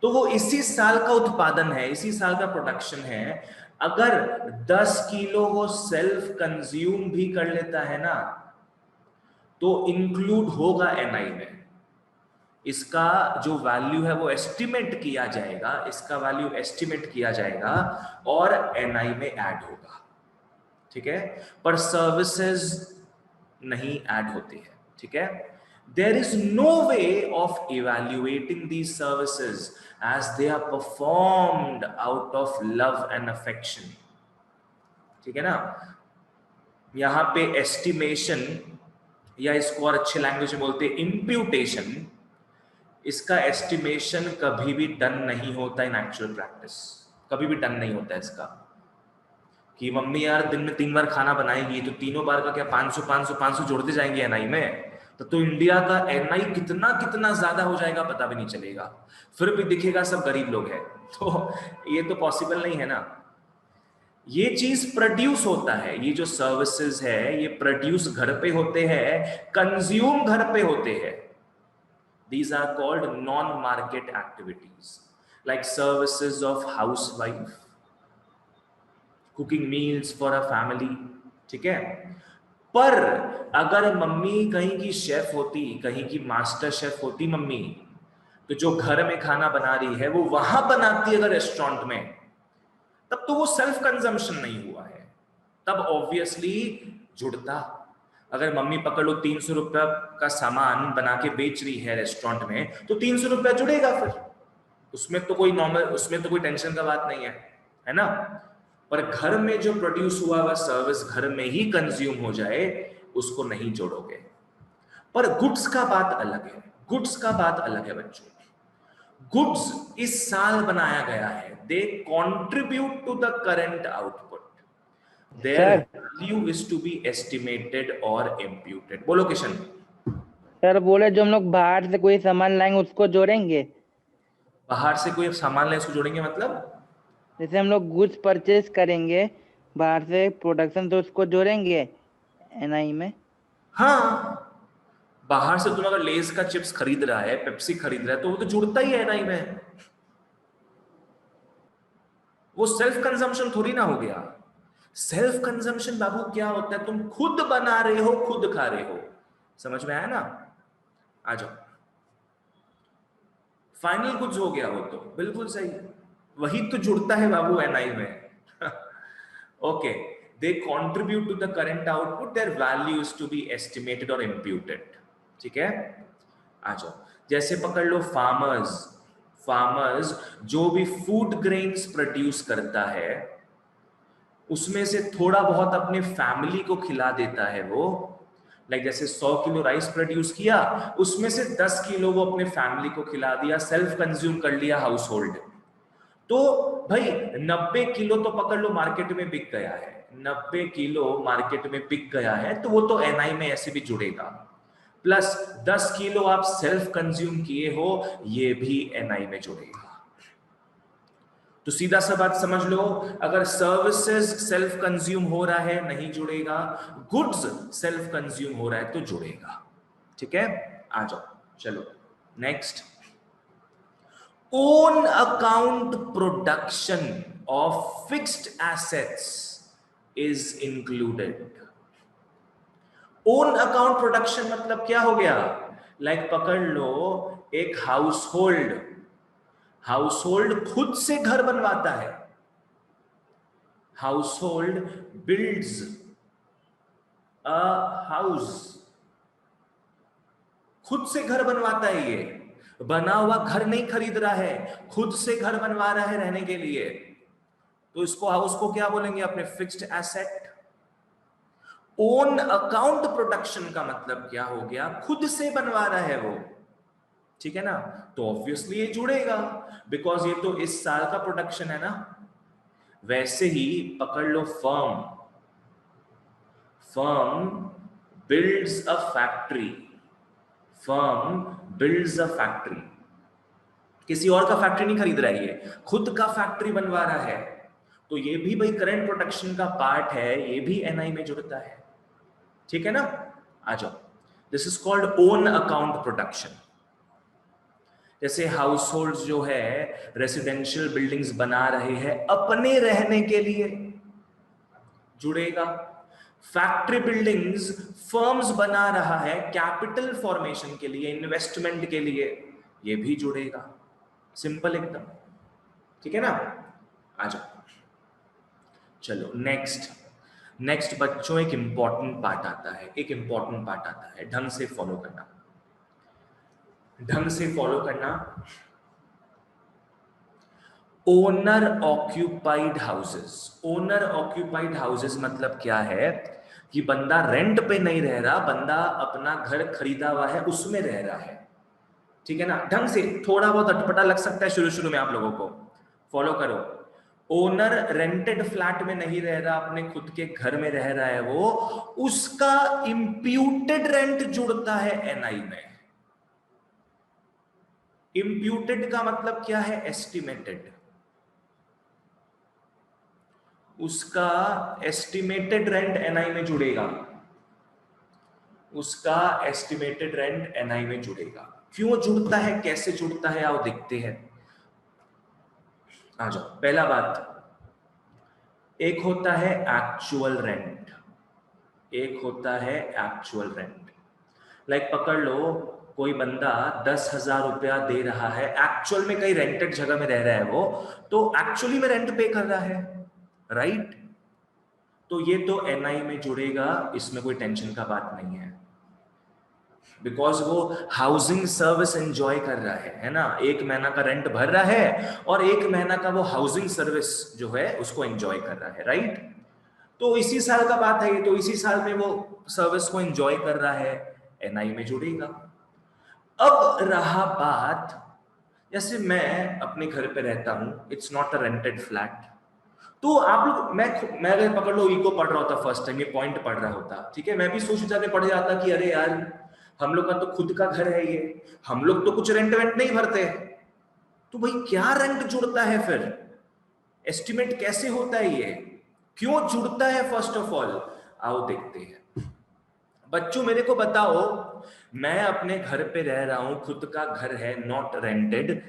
तो वो इसी साल का उत्पादन है, इसी साल का प्रोडक्शन है। अगर 10 किलो वो सेल्फ कंज्यूम भी कर लेता है ना, तो इंक्लूड होगा एनआई में। इसका जो वैल्यू है वो एस्टिमेट किया जाएगा, इसका वैल्यू एस्टिमेट किया जाएगा और एनआई में ऐड होगा, ठीक है। पर सर्विसेज नहीं ऐड होती है, ठीक है। There is no way of evaluating these services as they are performed out of love and affection, ठीक है ना। यहां पे एस्टिमेशन, या इसको और अच्छे लैंग्वेज में बोलते हैं इम्प्यूटेशन, इसका एस्टिमेशन कभी भी डन नहीं होता इन एक्चुअल प्रैक्टिस, कभी भी डन नहीं होता इसका। कि मम्मी यार दिन में 3 बार खाना बनाएगी तो तीनों बार का क्या 500 500 500 जोड़ते जाएंगे एनआई में, तो इंडिया का एनआई कितना कितना ज्यादा हो जाएगा पता भी नहीं चलेगा, फिर भी दिखेगा सब गरीब लोग हैं। तो ये तो पॉसिबल नहीं है ना। ये चीज प्रोड्यूस होता है, ये जो सर्विसेज है ये प्रोड्यूस घर पे होते हैं, कंज्यूम घर पे होते हैं। These are called non-market activities, like services of housewife, cooking meals for a family, ठीक है। पर अगर मम्मी कहीं की शेफ होती, कहीं की मास्टर शेफ होती मम्मी, तो जो घर में खाना बना रही है वो वहां बनाती अगर रेस्टोरेंट में, तब तो वो सेल्फ कंजम्पशन नहीं हुआ है, तब ऑब्वियसली जुड़ता। अगर मम्मी पकड़ लो 300 रुपया का सामान बना के बेच रही है रेस्टोरेंट में, तो 300 रुपया जुड़ेगा फिर, उसमें तो कोई नॉर्मल, उसमें तो कोई टेंशन का बात नहीं है ना। पर घर में जो प्रोड्यूस हुआ वह सर्विस घर में ही कंज्यूम हो जाए, उसको नहीं जोड़ोगे। पर गुड्स का बात अलग है, गुड्स का बात अलग है बच्चों। गुड्स इस साल बनाया गया है, they contribute to the current output, their value is to be estimated or imputed। बोलो किशन। सर बोले जो हम लोग बाहर से कोई सामान लाएंगे उसको जोड़ेंगे? बाहर से कोई सामान लाए उसको जोड़ेंगे मतलब? जैसे हम लोग गुड्स परचेज करेंगे बाहर से प्रोडक्शन, तो उसको जोड़ेंगे एनआई में? हाँ, बाहर से तुम अगर लेस का चिप्स खरीद रहा है, पेप्सी खरीद रहा है, तो वो तो जुड़ता ही है एनआई में। वो सेल्फ कंजम्पशन थोड़ी ना हो गया। सेल्फ कंजम्पशन बाबू क्या होता है, तुम खुद बना रहे हो, खुद खा रहे हो। समझ में आया ना? आ जाओ। फाइनल गुड्स हो गया वो तो बिल्कुल सही, वही तो जुड़ता है बाबू एनआई में। Okay, they contribute to the current output, their value is to be estimated और इंप्यूटेड, ठीक है। आ जाओ, जैसे पकड़ लो फार्मर्स जो भी फूड ग्रेन्स प्रोड्यूस करता है उसमें से थोड़ा बहुत अपने फैमिली को खिला देता है वो। लाइक जैसे 100 किलो राइस प्रोड्यूस किया, उसमें से 10 किलो वो अपने फैमिली को खिला दिया, सेल्फ कंज्यूम कर लिया हाउस होल्ड। तो भाई 90 किलो तो पकड़ लो मार्केट में बिक गया है, 90 किलो मार्केट में बिक गया है, तो वो तो एनआई में ऐसे भी जुड़ेगा। प्लस 10 किलो आप सेल्फ कंज्यूम किए हो, ये भी एनआई में जुड़ेगा। तो सीधा सा बात समझ लो, अगर सर्विसेज सेल्फ कंज्यूम हो रहा है नहीं जुड़ेगा, गुड्स सेल्फ कंज्यूम हो रहा है तो जुड़ेगा, ठीक है। आ जाओ, चलो next. Own account production of fixed assets is included. Own account production मतलब क्या हो गया? लाइक पकड़ लो एक हाउसहोल्ड खुद से घर बनवाता है, हाउसहोल्ड बिल्ड्स अ हाउस, खुद से घर बनवाता है। ये बना हुआ घर नहीं खरीद रहा है, खुद से घर बनवा रहा है रहने के लिए, तो इसको हाउस को क्या बोलेंगे अपने? Fixed asset. Own account production का मतलब क्या हो गया? खुद से बनवा रहा है वो, ठीक है ना। तो ऑब्वियसली ये जुड़ेगा, बिकॉज ये तो इस साल का प्रोडक्शन है ना। वैसे ही पकड़ लो फर्म बिल्ड्स अ फैक्ट्री, किसी और का फैक्ट्री नहीं खरीद रहा है, ये खुद का फैक्ट्री बनवा रहा है, तो ये भी भाई करंट प्रोडक्शन का पार्ट है, ये भी एनआई में जुड़ता है, ठीक है ना। आ जाओ, this is called own account production. जैसे हाउस होल्ड जो है रेसिडेंशियल बिल्डिंग्स बना रहे हैं अपने रहने के लिए, जुड़ेगा। फैक्ट्री बिल्डिंग्स फर्म्स बना रहा है कैपिटल फॉर्मेशन के लिए, इन्वेस्टमेंट के लिए, ये भी जुड़ेगा। सिंपल एकदम, ठीक है ना। आ जाओ, चलो नेक्स्ट बच्चों एक इंपॉर्टेंट पार्ट आता है, ढंग से फॉलो करना। ओनर ऑक्यूपाइड हाउसेस मतलब क्या है कि बंदा रेंट पे नहीं रह रहा, बंदा अपना घर खरीदा हुआ है उसमें रह रहा है, ठीक है ना। ढंग से, थोड़ा बहुत अटपटा लग सकता है शुरू में, आप लोगों को फॉलो करो। ओनर रेंटेड फ्लैट में नहीं रह रहा, अपने खुद के घर में रह रहा है वो, उसका इंप्यूटेड रेंट जुड़ता है एनआई में। इंप्यूटेड का मतलब क्या है? एस्टिमेटेड। उसका एस्टिमेटेड रेंट एनआई में जुड़ेगा, क्यों जुड़ता है, कैसे जुड़ता है, आओ देखते हैं। आ जाओ, पहला बात, एक होता है एक्चुअल रेंट, लाइक पकड़ लो कोई बंदा 10,000 रुपया दे रहा है, एक्चुअल में कहीं रेंटेड जगह में रह रहा है वो, तो एक्चुअली में रेंट पे कर रहा है, राइट। तो ये तो एनआई में जुड़ेगा, इसमें कोई टेंशन का बात नहीं है, बिकॉज वो हाउसिंग सर्विस एंजॉय कर रहा है ना। 1 महीना का रेंट भर रहा है और 1 महीना का वो हाउसिंग सर्विस जो है उसको एंजॉय कर रहा है, राइट। तो इसी साल का बात है ये, तो इसी साल में वो सर्विस को एंजॉय कर रहा है, एनआई में जुड़ेगा। अब रहा बात, जैसे मैं अपने घर पे रहता हूं, it's not a rented flat, तो आप लोग, मैं अगर पकड़ लो इको पढ़ रहा होता फर्स्ट टाइम, ये पॉइंट पढ़ रहा होता, ठीक है, मैं भी सोच जाके पढ़ जाता कि अरे यार हम लोग का तो खुद का घर है ये, हम लोग तो कुछ रेंट वेंट नहीं भरते, तो भाई क्या रेंट जुड़ता है फिर, एस्टिमेट कैसे होता है ये, क्यों जुड़ता है, फर्स्ट ऑफ ऑल आओ देखते हैं। बच्चों मेरे को बताओ, मैं अपने घर पे रह रहा हूं, खुद का घर है, नॉट रेंटेड,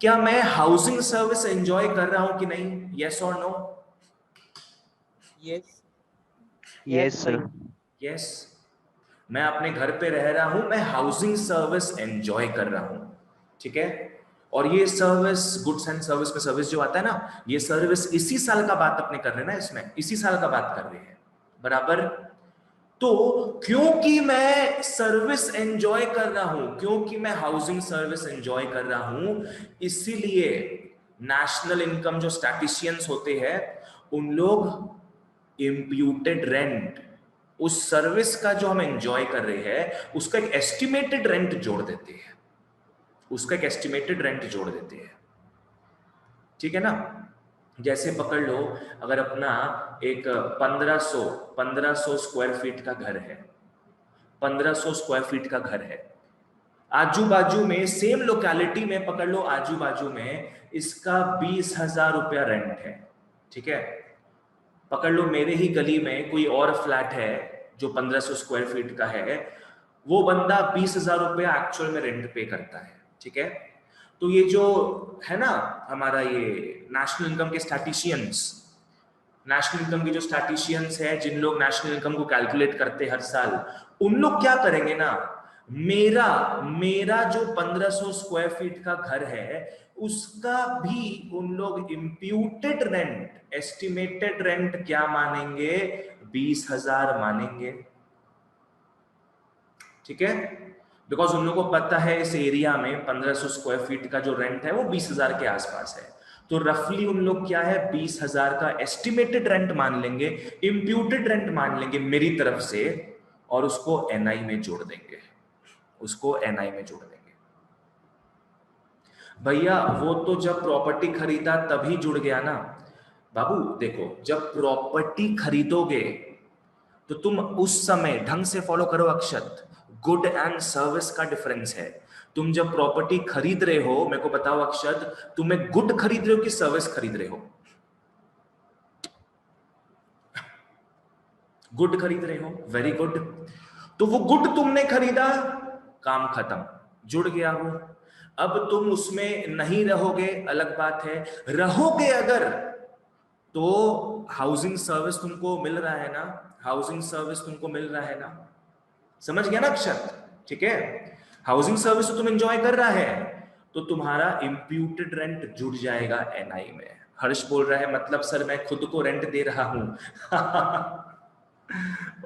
क्या मैं हाउसिंग सर्विस एंजॉय कर रहा हूं कि नहीं? यस और नो? Yes sir. यस, मैं अपने घर पे रह रहा हूं, मैं हाउसिंग सर्विस एंजॉय कर रहा हूं, ठीक है। और ये सर्विस, गुड्स एंड सर्विस में सर्विस जो आता है ना, ये सर्विस इसी साल का बात अपने कर रहे हैं ना, इसमें इसी साल का बात कर रहे हैं, बराबर। तो क्योंकि मैं सर्विस एंजॉय कर रहा हूं, क्योंकि मैं हाउसिंग सर्विस एंजॉय कर रहा हूं, इसीलिए नेशनल इनकम जो स्टैटिस्टिशियंस होते हैं, उन लोग इंप्यूटेड रेंट, उस सर्विस का जो हम एंजॉय कर रहे हैं उसका एक एस्टिमेटेड रेंट जोड़ देते हैं, ठीक है ना। जैसे पकड़ लो, अगर अपना एक 1500 स्क्वायर फीट का घर है, 1500 स्क्वायर फीट का घर है, आजू बाजू में सेम लोकेलिटी में पकड़ लो, आजू बाजू में इसका 20,000 रुपया रेंट है, ठीक है। पकड़ लो मेरे ही गली में कोई और फ्लैट है जो 1500 स्क्वायर फीट का है, वो बंदा 20,000 रुपया एक्चुअल में रेंट पे करता है, ठीक है। तो ये जो है ना हमारा ये नेशनल इनकम के स्टैटिस्टिशियंस है, जिन लोग नेशनल इनकम को कैलकुलेट करते हर साल, उन लोग क्या करेंगे ना, मेरा जो 1500 स्क्वायर फीट का घर है उसका भी उन लोग इंप्यूटेड रेंट, एस्टिमेटेड रेंट क्या मानेंगे? 20,000 मानेंगे, ठीक है। बिकॉज उन लोगों को पता है इस एरिया में 1500 स्क्वायर फीट का जो रेंट है वो 20,000 के आसपास है, तो रफली उन लोग क्या है 20,000 का एस्टिमेटेड रेंट मान लेंगे, इंप्यूटेड रेंट मान लेंगे मेरी तरफ से, और उसको एनआई में जोड़ देंगे, भैया वो तो जब प्रॉपर्टी खरीदा तभी जुड़ गया ना बाबू। देखो जब प्रॉपर्टी खरीदोगे तो तुम उस समय, ढंग से फॉलो करो अक्षत, गुड एंड सर्विस का डिफरेंस है। तुम जब प्रॉपर्टी खरीद रहे हो, मेरे को बताओ अक्षत, तुम्हें गुड खरीद रहे हो कि सर्विस खरीद रहे हो? गुड खरीद रहे हो, वेरी गुड। तो वो गुड तुमने खरीदा, काम खत्म, जुड़ गया वो। अब तुम उसमें नहीं रहोगे, अलग बात है, रहोगे अगर तो हाउसिंग सर्विस तुमको मिल रहा है ना, हाउसिंग सर्विस तुमको मिल रहा है ना, समझ गया ना अक्षत? ठीक है, हाउसिंग सर्विस तो तुम एंजॉय कर रहा है, तो तुम्हारा इंप्यूटेड रेंट जुड़ जाएगा एनआई में। हर्ष बोल रहा है मतलब सर मैं खुद को रेंट दे रहा हूं।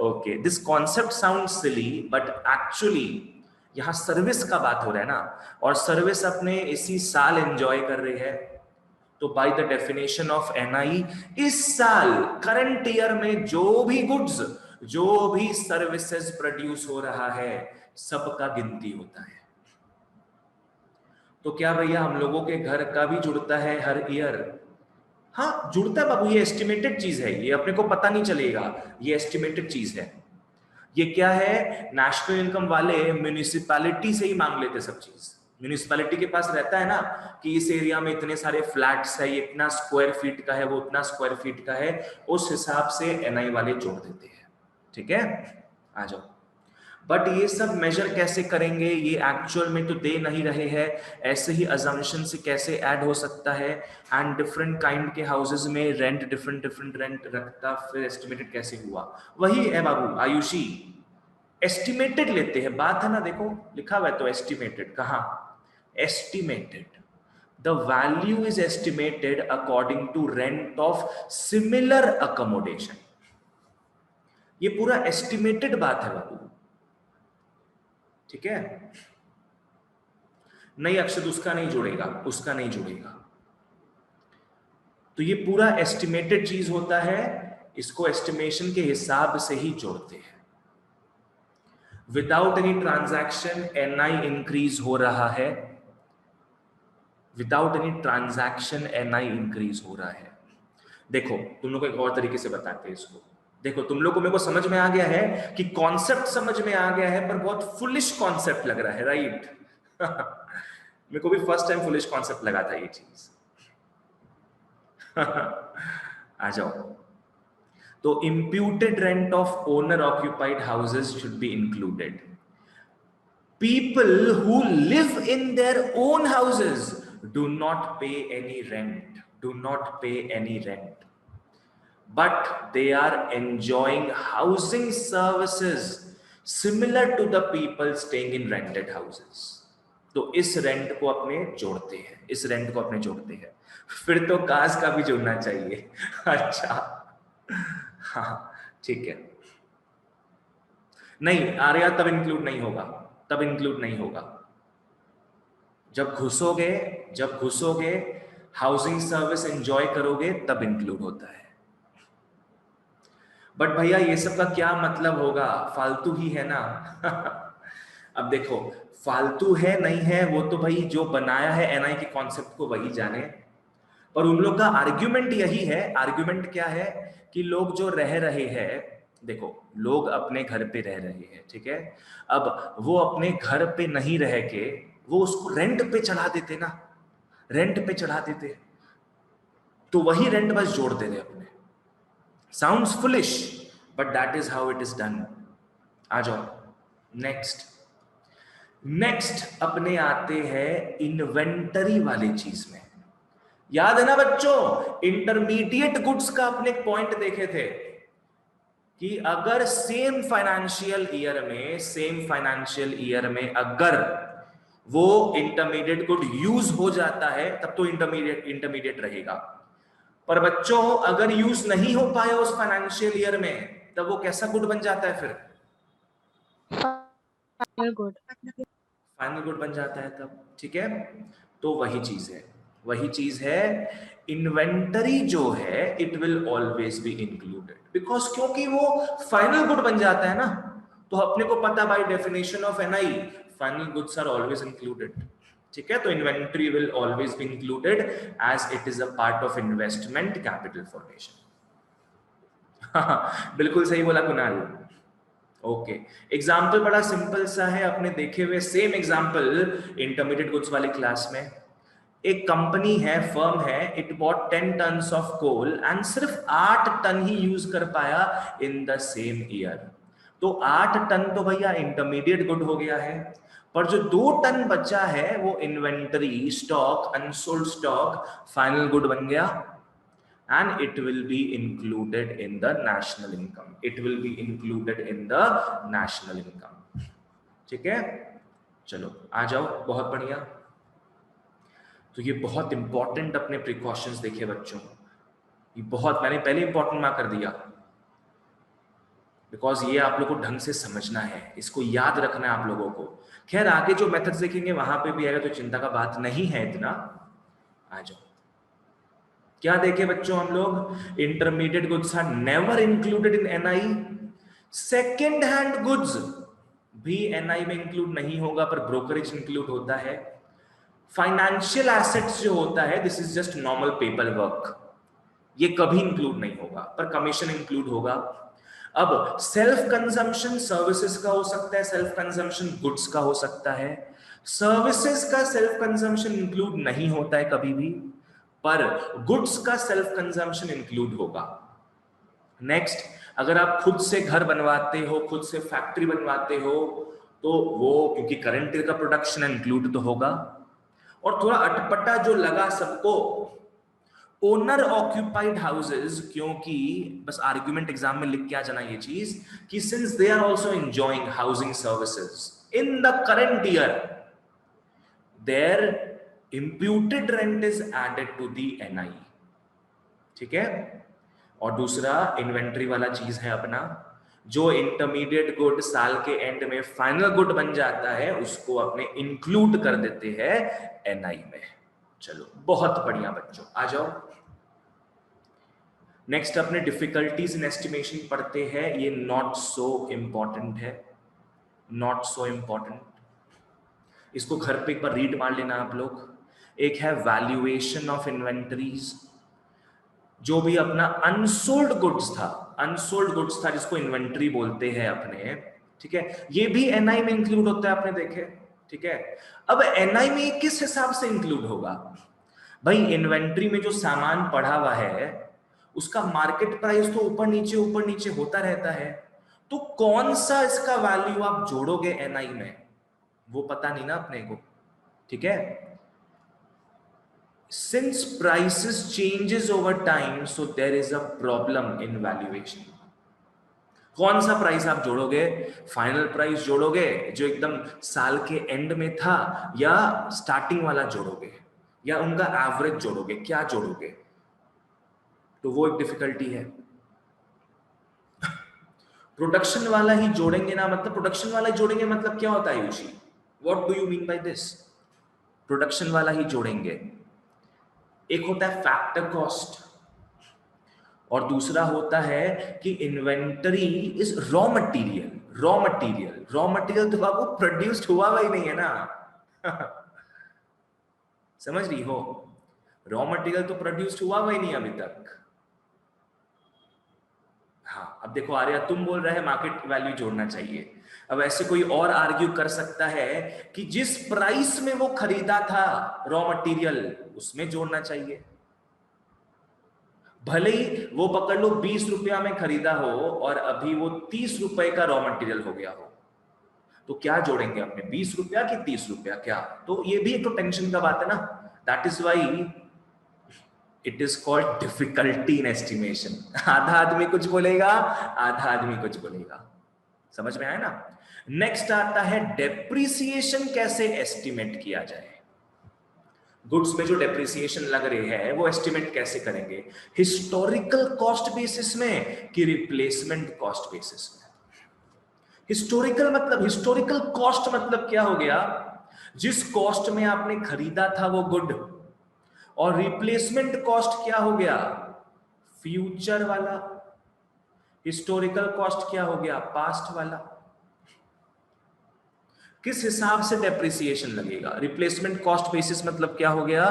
Okay, this concept sound silly but actually यहां सर्विस का बात हो रहा है ना, और सर्विस अपने इसी साल एंजॉय कर रही है, तो by the definition of NI इस साल करंट ईयर में जो भी गुड्स, जो भी सर्विसेज प्रोड्यूस हो रहा है, सबका गिनती होता है। तो क्या भैया हम लोगों के घर का भी जुड़ता है हर ईयर? हाँ जुड़ता है बाबू, ये एस्टिमेटेड चीज है, ये अपने को पता नहीं चलेगा, ये एस्टिमेटेड चीज है। ये क्या है, नेशनल इनकम वाले म्युनिसिपैलिटी से ही मांग लेते सब चीज। म्युनिसिपैलिटी के पास रहता है ना कि इस एरिया में इतने सारे फ्लैट्स है, ये इतना स्क्वायर फीट का है, वो इतना स्क्वायर फीट का है, उस हिसाब से एनआई वाले जोड़ देते हैं। ठीक है, आ जाओ। बट ये सब मेजर कैसे करेंगे, ये एक्चुअल में तो दे नहीं रहे हैं, ऐसे ही अजम्पशन से कैसे ऐड हो सकता है, एंड डिफरेंट काइंड के हाउसेस में रेंट डिफरेंट रेंट रखता, फिर एस्टिमेटेड कैसे हुआ? वही है बाबू आयुषी, एस्टिमेटेड लेते हैं, बात है ना, देखो लिखा हुआ है तो एस्टिमेटेड, कहां estimated, the value is estimated according to rent of similar accommodation. ये पूरा एस्टिमेटेड बात है बाबू, ठीक है? नहीं अक्षत, उसका नहीं जुड़ेगा, उसका नहीं जुड़ेगा। तो ये पूरा एस्टिमेटेड चीज होता है, इसको एस्टिमेशन के हिसाब से ही जोड़ते हैं। Without any transaction NI increase हो रहा है, without any transaction NI increase हो रहा है। देखो तुम लोग को एक और तरीके से बताते हैं इसको। देखो तुम लोग को, मेरे को समझ में आ गया है कि कॉन्सेप्ट समझ में आ गया है, पर बहुत फुलिश कॉन्सेप्ट लग रहा है, राइट? मेरे को भी फर्स्ट टाइम फुलिश कॉन्सेप्ट लगा था ये चीज। आ जाओ। तो imputed rent of owner occupied houses should be included. People who live in their own houses do not pay any rent, do not pay any rent, but they are enjoying housing services similar to the people staying in rented houses. तो इस rent को अपने जोड़ते हैं, इस rent को अपने जोड़ते हैं। फिर तो काज का भी जोड़ना चाहिए। अच्छा हाँ ठीक है, नहीं आर्या तब इंक्लूड नहीं होगा, तब इंक्लूड नहीं होगा। जब घुसोगे हाउसिंग सर्विस एंजॉय करोगे तब इंक्लूड होता है। बट भैया ये सब का क्या मतलब होगा, फालतू ही है ना। अब देखो फालतू है नहीं है वो तो भाई जो बनाया है एनआई के कॉन्सेप्ट को वही जाने, पर उन लोग का आर्ग्यूमेंट यही है। आर्ग्यूमेंट क्या है कि लोग जो रह रहे हैं, देखो लोग अपने घर पे रह रहे हैं, ठीक है, अब वो अपने घर पे नहीं रह के वो उसको रेंट पे चढ़ा देते ना, रेंट पे चढ़ा देते, तो वही रेंट बस जोड़ दे रहे अपने। Sounds foolish but that is how it is done. आ जाओ नेक्स्ट अपने आते हैं इन्वेंटरी वाली चीज में। याद है ना बच्चों, इंटरमीडिएट गुड्स का अपने पॉइंट देखे थे कि अगर सेम फाइनेंशियल ईयर में अगर वो इंटरमीडिएट गुड यूज हो जाता है तब तो इंटरमीडिएट रहेगा, पर बच्चों अगर यूज नहीं हो पाया उस फाइनेंशियल ईयर में तब वो कैसा गुड बन जाता है? फिर फाइनल गुड बन जाता है तब, ठीक है? तो वही चीज है इन्वेंटरी जो है, it will always be included, because क्योंकि वो फाइनल गुड बन जाता है ना, तो अपने को पता by definition of NI final goods are always included, ठीक है? तो inventory will always be included as it is a part of investment capital formation. बिल्कुल सही बोला कुणाल। ओके, एग्जाम्पल बड़ा सिंपल सा है, अपने देखे हुए सेम एग्जाम्पल इंटरमीडिएट गुड्स वाली क्लास में। एक कंपनी है, फर्म है, it bought 10 tons of coal and सिर्फ 8 टन ही यूज कर पाया इन द सेम ईयर। तो 8 टन तो भैया इंटरमीडिएट गुड हो गया है, पर जो 2 टन बचा है वो inventory, stock, unsold stock, final good बन गया, and it will be included in the national income. It will be included in the national income. ठीक है, चलो आ जाओ, बहुत बढ़िया। तो ये बहुत इंपॉर्टेंट अपने प्रिकॉशंस देखे बच्चों, ये बहुत मैंने पहले इंपॉर्टेंट मार्क कर दिया, बिकॉज ये आप लोगों को ढंग से समझना है, इसको याद रखना है आप लोगों को। खैर आगे जो मेथड्स देखेंगे वहां पे भी आएगा, तो चिंता का बात नहीं है इतना। आ जाओ, क्या देखे बच्चों हम लोग, intermediate goods are never included in NI. Second hand goods भी एनआई में इंक्लूड नहीं होगा, पर ब्रोकरेज इंक्लूड होता है। फाइनेंशियल एसेट्स जो होता है, this is just normal paper work, ये कभी इंक्लूड नहीं होगा, पर कमीशन इंक्लूड होगा। अब सेल्फ कंजम्पशन सर्विसेज का हो सकता है, सेल्फ कंजम्पशन गुड्स का हो सकता है। सर्विसेज का सेल्फ कंजम्पशन इंक्लूड नहीं होता है कभी भी, पर गुड्स का सेल्फ कंजम्पशन इंक्लूड होगा। नेक्स्ट, अगर आप खुद से घर बनवाते हो, खुद से फैक्ट्री बनवाते हो, तो वो क्योंकि करंट ईयर का प्रोडक्शन इंक्लूड तो होगा। और थोड़ा अटपटा जो लगा सबको, ओनर ऑक्यूपाइड हाउसेज, क्योंकि बस आर्ग्यूमेंट एग्जाम में लिख के आ जाना ये चीज कि since they are also enjoying housing services in the current year, their imputed rent is added to the NI। ठीक है, और दूसरा इन्वेंट्री वाला चीज है अपना, जो इंटरमीडिएट गुड साल के एंड में फाइनल गुड बन जाता है, उसको अपने इंक्लूड कर देते हैं एनआई में। चलो बहुत बढ़िया बच्चों, आ जाओ। नेक्स्ट अपने डिफिकल्टीज इन एस्टिमेशन पढ़ते हैं, ये नॉट सो इंपॉर्टेंट है, नॉट सो इंपॉर्टेंट, इसको घर पे एक बार रीड मार लेना आप लोग। एक है वैल्यूएशन ऑफ इन्वेंटरीज, जो भी अपना अनसोल्ड गुड्स था, अनसोल्ड गुड्स था जिसको इन्वेंटरी बोलते हैं अपने, ठीक है, ये भी एनआई में इंक्लूड होता है, आपने देखे, ठीक है। अब एनआई में किस हिसाब से इंक्लूड होगा भाई, इन्वेंटरी में जो सामान पड़ा हुआ है उसका मार्केट प्राइस तो ऊपर नीचे होता रहता है, तो कौन सा इसका वैल्यू आप जोड़ोगे एनआई में, वो पता नहीं ना अपने को, ठीक है। Since prices changes over time, so there is a problem in valuation। कौन सा प्राइस आप जोड़ोगे, फाइनल प्राइस जोड़ोगे जो एकदम साल के एंड में था, या स्टार्टिंग वाला जोड़ोगे, या उनका एवरेज जोड़ोगे, क्या जोड़ोगे, तो वो एक डिफिकल्टी है। प्रोडक्शन वाला ही जोड़ेंगे ना, मतलब प्रोडक्शन वाला ही जोड़ेंगे मतलब क्या होता है यूशी, what do you mean by this, production वाला ही जोड़ेंगे। एक होता है फैक्टर कॉस्ट, और दूसरा होता है कि inventory is raw material. Raw material तो बाबू प्रोड्यूस्ड हुआ ही नहीं है ना समझ रही हो, रॉ मटेरियल तो प्रोड्यूस्ड हुआ ही नहीं अभी तक। हाँ, अब देखो आर्या तुम बोल रहे हैं मार्केट वैल्यू जोड़ना चाहिए, अब ऐसे कोई और आर्ग्यू कर सकता है कि जिस प्राइस में वो खरीदा था रॉ मटेरियल उसमें जोड़ना चाहिए, भले ही वो पकड़ लो 20 रुपया में खरीदा हो और अभी वो 30 रुपए का रॉ मटेरियल हो गया हो, तो क्या जोड़ेंगे अपने, 20 रुपया कि 30 रुपया, क्या, तो ये भी एक तो टेंशन का बात है ना। That is why it is called difficulty in estimation. आधा आदमी कुछ बोलेगा, आधा आदमी कुछ बोलेगा, समझ में आया ना। नेक्स्ट आता है डेप्रिसिएशन कैसे एस्टिमेट किया जाए, गुड्स में जो डेप्रिसिएशन लग रहे हैं वो एस्टिमेट कैसे करेंगे, हिस्टोरिकल कॉस्ट बेसिस में कि रिप्लेसमेंट कॉस्ट बेसिस में। हिस्टोरिकल मतलब, हिस्टोरिकल कॉस्ट मतलब क्या हो गया, जिस कॉस्ट में आपने खरीदा था वो गुड, और रिप्लेसमेंट कॉस्ट क्या हो गया, फ्यूचर वाला। हिस्टोरिकल कॉस्ट क्या हो गया, पास्ट वाला। किस हिसाब से डेप्रिसिएशन लगेगा, रिप्लेसमेंट कॉस्ट बेसिस मतलब क्या हो गया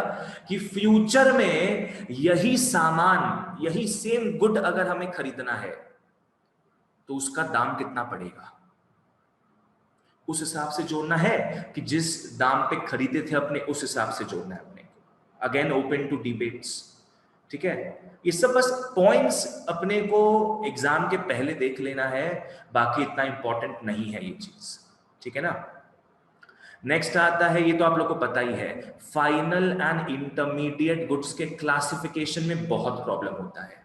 कि फ्यूचर में यही सामान, यही सेम गुड अगर हमें खरीदना है तो उसका दाम कितना पड़ेगा, उस हिसाब से जोड़ना है, कि जिस दाम पे खरीदे थे अपने उस हिसाब से जोड़ना है अपने को। अगेन ओपन टू डिबेट्स, ठीक है, ये सब बस पॉइंट्स अपने को एग्जाम के पहले देख लेना है, बाकी इतना इंपॉर्टेंट नहीं है ये चीज, ठीक है ना। नेक्स्ट आता है, ये तो आप लोग को पता ही है, फाइनल एंड इंटरमीडिएट गुड्स के क्लासिफिकेशन में बहुत प्रॉब्लम होता है।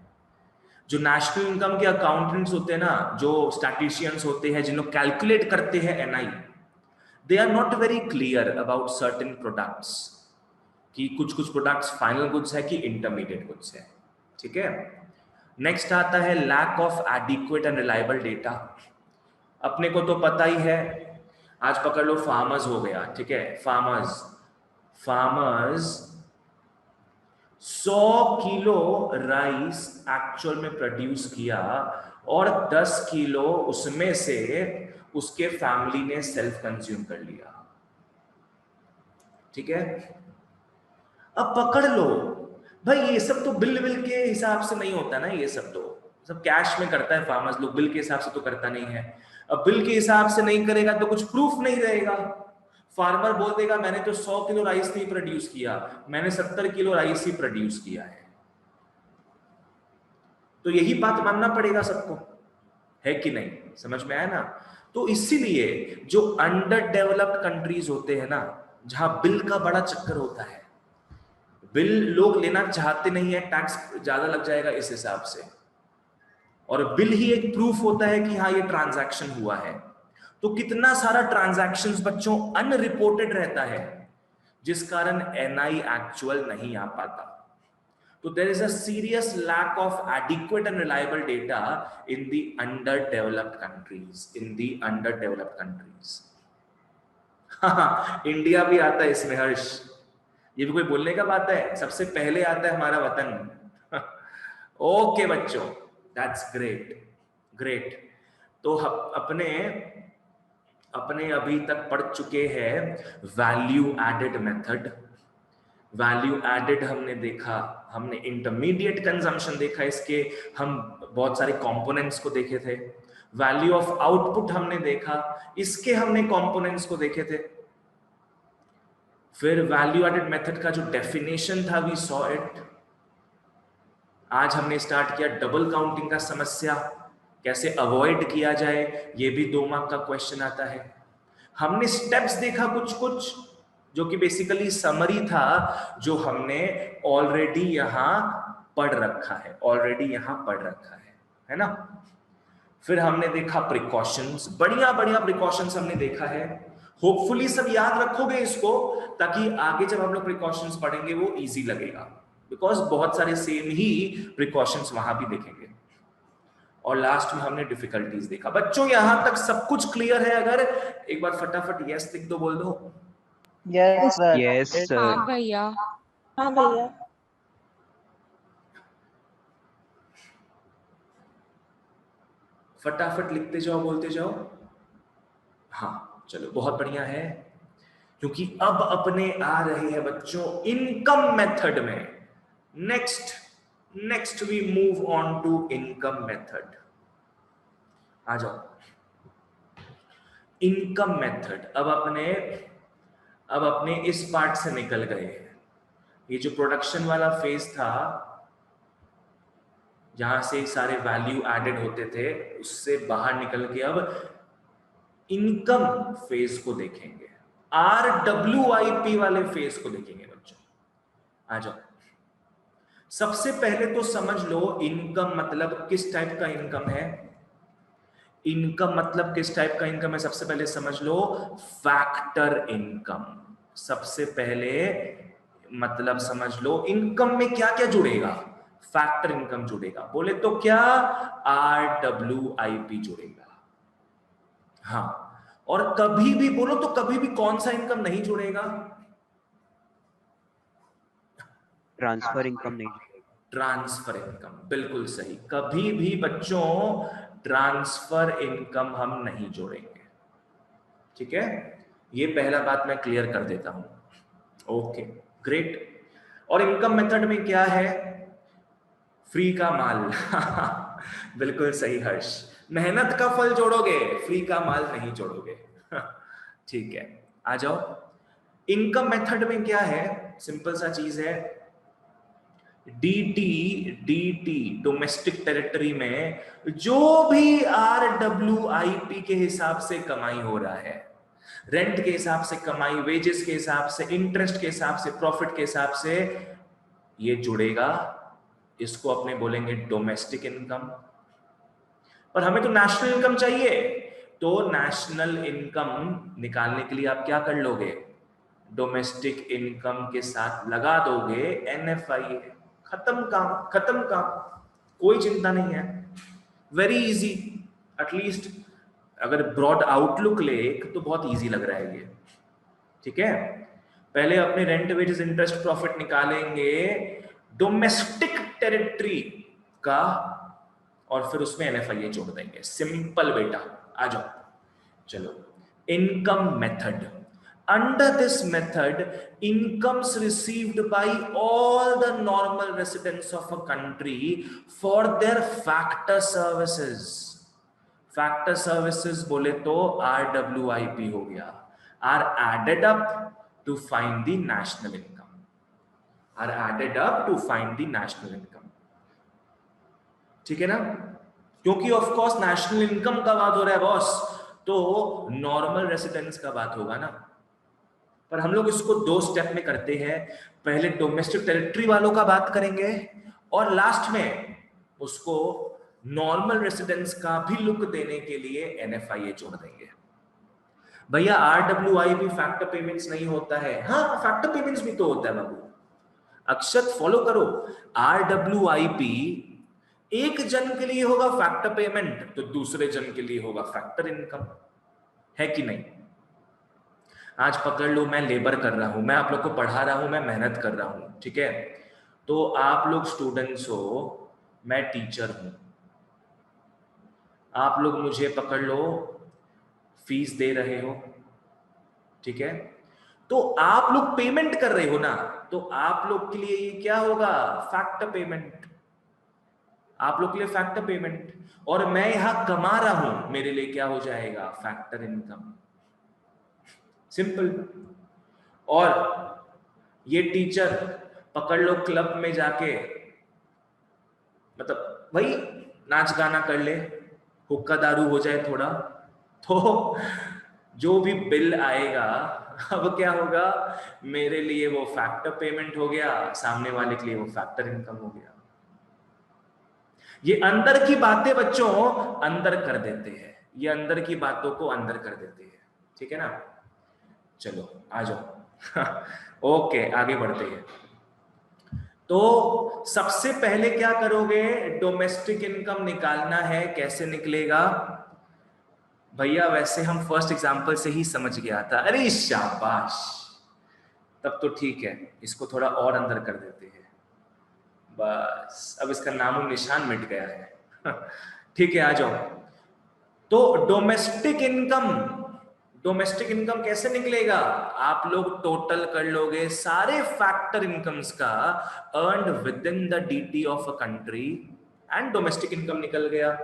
जो नेशनल इनकम के अकाउंटेंट्स होते हैं ना, जो स्टैटिशियंस होते हैं, जिन लोग कैलकुलेट करते हैं NI, they are not very clear about certain products, कि कुछ कुछ प्रोडक्ट्स फाइनल गुड्स है कि इंटरमीडिएट गुड्स है, ठीक है। नेक्स्ट आता है lack of adequate and reliable data. अपने को तो पता ही है, आज पकड़ लो फार्मर्स हो गया, ठीक है, फार्मर्स 100 किलो राइस एक्चुअल में प्रोड्यूस किया और 10 किलो उसमें से उसके फैमिली ने सेल्फ कंज्यूम कर लिया, ठीक है। अब पकड़ लो भाई, ये सब तो बिल के हिसाब से नहीं होता ना, ये सब तो सब कैश में करता है फार्मर्स लोग, बिल के हिसाब से तो करता नहीं है। अब बिल के हिसाब से नहीं करेगा तो कुछ प्रूफ नहीं रहेगा। फार्मर बोल देगा मैंने तो 100 किलो राइस नहीं प्रोड्यूस किया, मैंने 70 किलो राइस ही प्रोड्यूस किया है, तो यही बात मानना पड़ेगा सबको, है कि नहीं, समझ में आया ना। तो इसीलिए जो अंडर डेवलप्ड कंट्रीज होते हैं ना, जहां बिल का बड़ा चक्कर होता है, बिल लोग लेना चाहते नहीं है, टैक्स ज्यादा लग जाएगा इस हिसाब से, और बिल ही एक प्रूफ होता है कि हाँ ये ट्रांजैक्शन हुआ है। तो कितना सारा ट्रांजैक्शंस बच्चों अनरिपोर्टेड रहता है, जिस कारण एनआई एक्चुअल नहीं आ पाता। तो there is a serious lack of adequate and reliable data in the under developed countries, in the under developed countries. हाँ, इंडिया भी आता है इसमें हर्ष, ये भी कोई बोलने का बात है, सबसे पहले आता है हमारा वतन। ओके बच्चों, दैट्स ग्रेट ग्रेट। तो अपने अभी तक पढ़ चुके हैं value added method. Value added हमने देखा, हमने इंटरमीडिएट कंजम्पशन देखा, इसके हम बहुत सारे कंपोनेंट्स को देखे थे। वैल्यू ऑफ आउटपुट हमने देखा, इसके हमने कंपोनेंट्स को देखे थे। फिर वैल्यू एडेड मेथड का जो डेफिनेशन था, वी सॉ इट। आज हमने स्टार्ट किया डबल काउंटिंग का समस्या, कैसे अवॉइड किया जाए, ये भी 2 मार्क का क्वेश्चन आता है। हमने स्टेप्स देखा कुछ कुछ, जो कि बेसिकली समरी था, जो हमने ऑलरेडी यहां पढ़ रखा है ना। फिर हमने देखा प्रिकॉशंस, बढ़िया बढ़िया प्रिकॉशंस हमने देखा है। होपफुली सब याद रखोगे इसको, ताकि आगे जब हम लोग प्रिकॉशंस पढ़ेंगे वो इजी लगेगा, बिकॉज बहुत सारे सेम ही प्रिकॉशंस वहां भी देखेंगे। और लास्ट में हमने डिफिकल्टीज देखा। बच्चों यहां तक सब कुछ क्लियर है? अगर एक बार फटाफट यस लिख दो, बोल दो। Yes sir. Yes sir. हाँ भैया। हाँ भैया। फटाफट लिखते जाओ, बोलते जाओ। हाँ चलो, बहुत बढ़िया है, क्योंकि अब अपने आ रहे हैं बच्चों इनकम मेथड में। Next we move on to income method. आ जाओ, इनकम मेथड। अब अपने इस पार्ट से निकल गए हैं। ये जो प्रोडक्शन वाला फेज था, जहां से सारे वैल्यू एडेड होते थे, उससे बाहर निकल के अब इनकम फेज को देखेंगे, RWIP वाले फेज को देखेंगे बच्चों। आ जाओ, सबसे पहले तो समझ लो इनकम मतलब किस टाइप का इनकम है। इनकम मतलब किस टाइप का इनकम है, सबसे पहले समझ लो फैक्टर इनकम। सबसे पहले मतलब समझ लो इनकम में क्या क्या जुड़ेगा, फैक्टर इनकम जुड़ेगा। बोले तो क्या, RWIP जुड़ेगा। हाँ, और कभी भी बोलो तो कभी भी कौन सा इनकम नहीं जुड़ेगा? ट्रांसफर इनकम नहीं। ट्रांसफर इनकम, बिल्कुल सही। कभी भी बच्चों ट्रांसफर इनकम हम नहीं जोड़ेंगे, ठीक है। ये पहला बात मैं क्लियर कर देता हूं। Okay great. और इनकम मेथड में क्या है? फ्री का माल। बिल्कुल सही हर्ष, मेहनत का फल जोड़ोगे, फ्री का माल नहीं जोड़ोगे। ठीक है, आ जाओ। इनकम मेथड में क्या है? सिंपल सा चीज है, डीटी डोमेस्टिक टेरिटरी में जो भी RWIP के हिसाब से कमाई हो रहा है, रेंट के हिसाब से कमाई, वेजेस के हिसाब से, इंटरेस्ट के हिसाब से, प्रॉफिट के हिसाब से, ये जुड़ेगा, इसको अपने बोलेंगे डोमेस्टिक इनकम। पर हमें तो नेशनल इनकम चाहिए, तो नेशनल इनकम निकालने के लिए आप क्या कर लोगे? डोमेस्टिक इनकम के साथ लगा दोगे NFIA। खत्म काम, खत्म काम, कोई चिंता नहीं है, वेरी इजी। एटलीस्ट अगर ब्रॉड आउटलुक ले तो बहुत इजी लग रहा है ये, ठीक है। पहले अपने रेंट, वेजेस, इंटरेस्ट, प्रॉफिट निकालेंगे डोमेस्टिक टेरिटरी का, और फिर उसमें NFIA जोड़ देंगे। सिंपल बेटा, आ जाओ। चलो, income method. Under this method, incomes received by all the normal residents of a country for their factor services. Factor services बोले तो RWIP हो गया, are added up to find the national income. Are added up to find the national income. ठीक है ना? क्योंकि of course national income का बात हो रहा है बॉस, तो नॉर्मल रेसिडेंट्स का बात होगा ना। पर हम लोग इसको 2 स्टेप में करते हैं। पहले डोमेस्टिक टेरिटरी वालों का बात करेंगे, और लास्ट में उसको नॉर्मल रेसिडेंट्स का भी लुक देने के लिए NFIA जोड़ देंगे। भैया RWIP फैक्टर पेमेंट्स नहीं होता है? हाँ, फैक्टर पेमेंट्स भी तो होता है बाबू। अक्षत फॉलो करो। RWIP एक जन के लिए होगा फैक्टर पेमेंट, तो दूसरे जन के लिए होगा फैक्टर इनकम, है कि नहीं? आज पकड़ लो, मैं लेबर कर रहा हूं, मैं आप लोग को पढ़ा रहा हूं, मैं मेहनत कर रहा हूं, ठीक है। तो आप लोग स्टूडेंट्स हो, मैं टीचर हूं, आप लोग मुझे पकड़ लो फीस दे रहे हो, ठीक है। तो आप लोग पेमेंट कर रहे हो ना, तो आप लोग के लिए ये क्या होगा? Factor payment. आप लोग के लिए फैक्टर पेमेंट, और मैं यहां कमा रहा हूं, मेरे लिए क्या हो जाएगा? Factor income. सिंपल। और ये टीचर पकड़ लो क्लब में जाके, मतलब भाई नाच गाना कर ले, हुक्का दारू हो जाए थोड़ा, तो जो भी बिल आएगा अब क्या होगा? मेरे लिए वो फैक्टर पेमेंट हो गया, सामने वाले के लिए वो फैक्टर इनकम हो गया। ये अंदर की बातें बच्चों अंदर कर देते हैं, ये अंदर की बातों को अंदर कर देते हैं, ठीक है ना। चलो आ जाओ ओके, आगे बढ़ते हैं। तो सबसे पहले क्या करोगे? डोमेस्टिक इनकम निकालना है। कैसे निकलेगा भैया? वैसे हम फर्स्ट एग्जांपल से ही समझ गया था। अरे शाबाश, तब तो ठीक है, इसको थोड़ा और अंदर कर देते हैं। बस अब इसका नामो निशान मिट गया है ठीक है, आ जाओ। तो डोमेस्टिक इनकम कैसे निकलेगा? आप लोग टोटल कर लोगे सारे फैक्टर इनकम्स का earned with in the DT of a country, and domestic income निकल गया।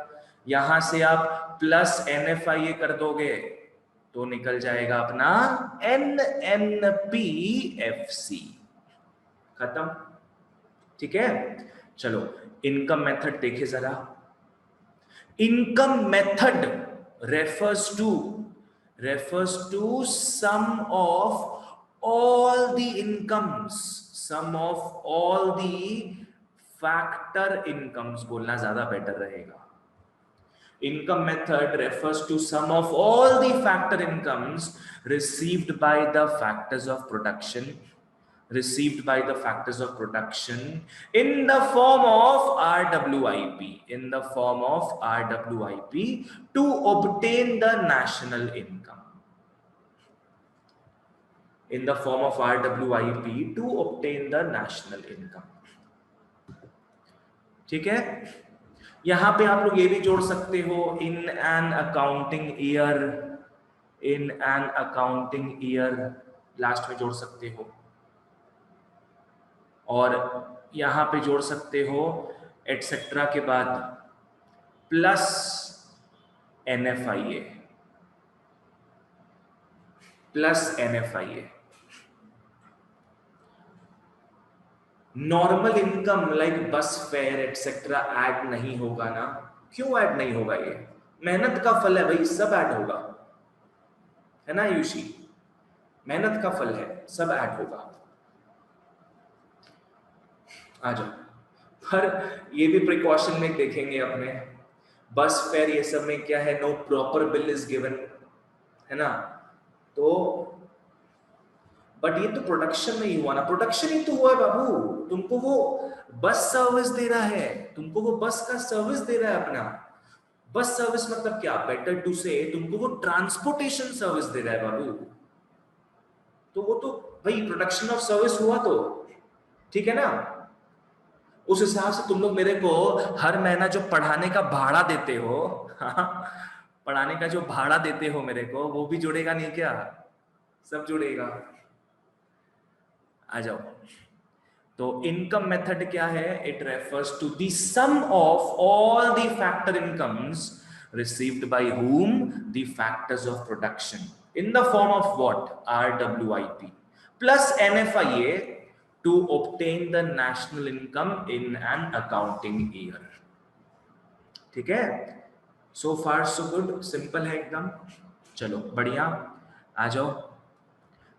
यहां से आप प्लस NFIA कर दोगे तो निकल जाएगा अपना NNPFC। खत्म, ठीक है। चलो इनकम मेथड देखे जरा। Income method refers to sum of all the incomes, sum of all the factor incomes बोलना ज्यादा बेटर रहेगा। Income method refers to sum of all the factor incomes received by the factors of production in the form of RWIP, to obtain the national income. In the form of RWIP to obtain the national income. ठीक है। यहां पे आप लोग ये भी जोड़ सकते हो, in an accounting year last में जोड़ सकते हो, और यहां पे जोड़ सकते हो एटसेट्रा के बाद plus NFIA, normal income like बस फेयर एटसेट्रा ऐड नहीं होगा ना? क्यों ऐड नहीं होगा? ये मेहनत का फल है भाई, सब ऐड होगा, है ना आयुषी? मेहनत का फल है, सब ऐड होगा। आ जाओ। पर ये भी प्रिकॉशन में देखेंगे अपने, बस फेयर ये सब में क्या है, no proper bill is given, है ना? तो बट ये तो प्रोडक्शन में ही हुआ ना, प्रोडक्शन ही तो हुआ है बाबू। तुमको वो बस सर्विस दे रहा है, तुमको वो बस का सर्विस दे रहा है अपना। बस सर्विस मतलब क्या, बेटर टू से तुमको वो ट्रांसपोर्टेशन सर्विस दे रहा है बाबू। तो वो तो भाई प्रोडक्शन ऑफ सर्विस हुआ, तो ठीक है ना? उस हिसाब से तुम लोग मेरे को हर महीना जो पढ़ाने का भाड़ा देते हो पढ़ाने का जो भाड़ा देते हो मेरे को, वो भी जुड़ेगा नहीं क्या? सब जुड़ेगा। आ जाओ। तो इनकम मेथड क्या है? It refers to the sum of all the factor incomes received by whom the factors of production in the form of what? RWIP plus NFIA to obtain the national income in an accounting year. ठीक है? So far so good, simple है एकदम। चलो बढ़िया, आ जाओ।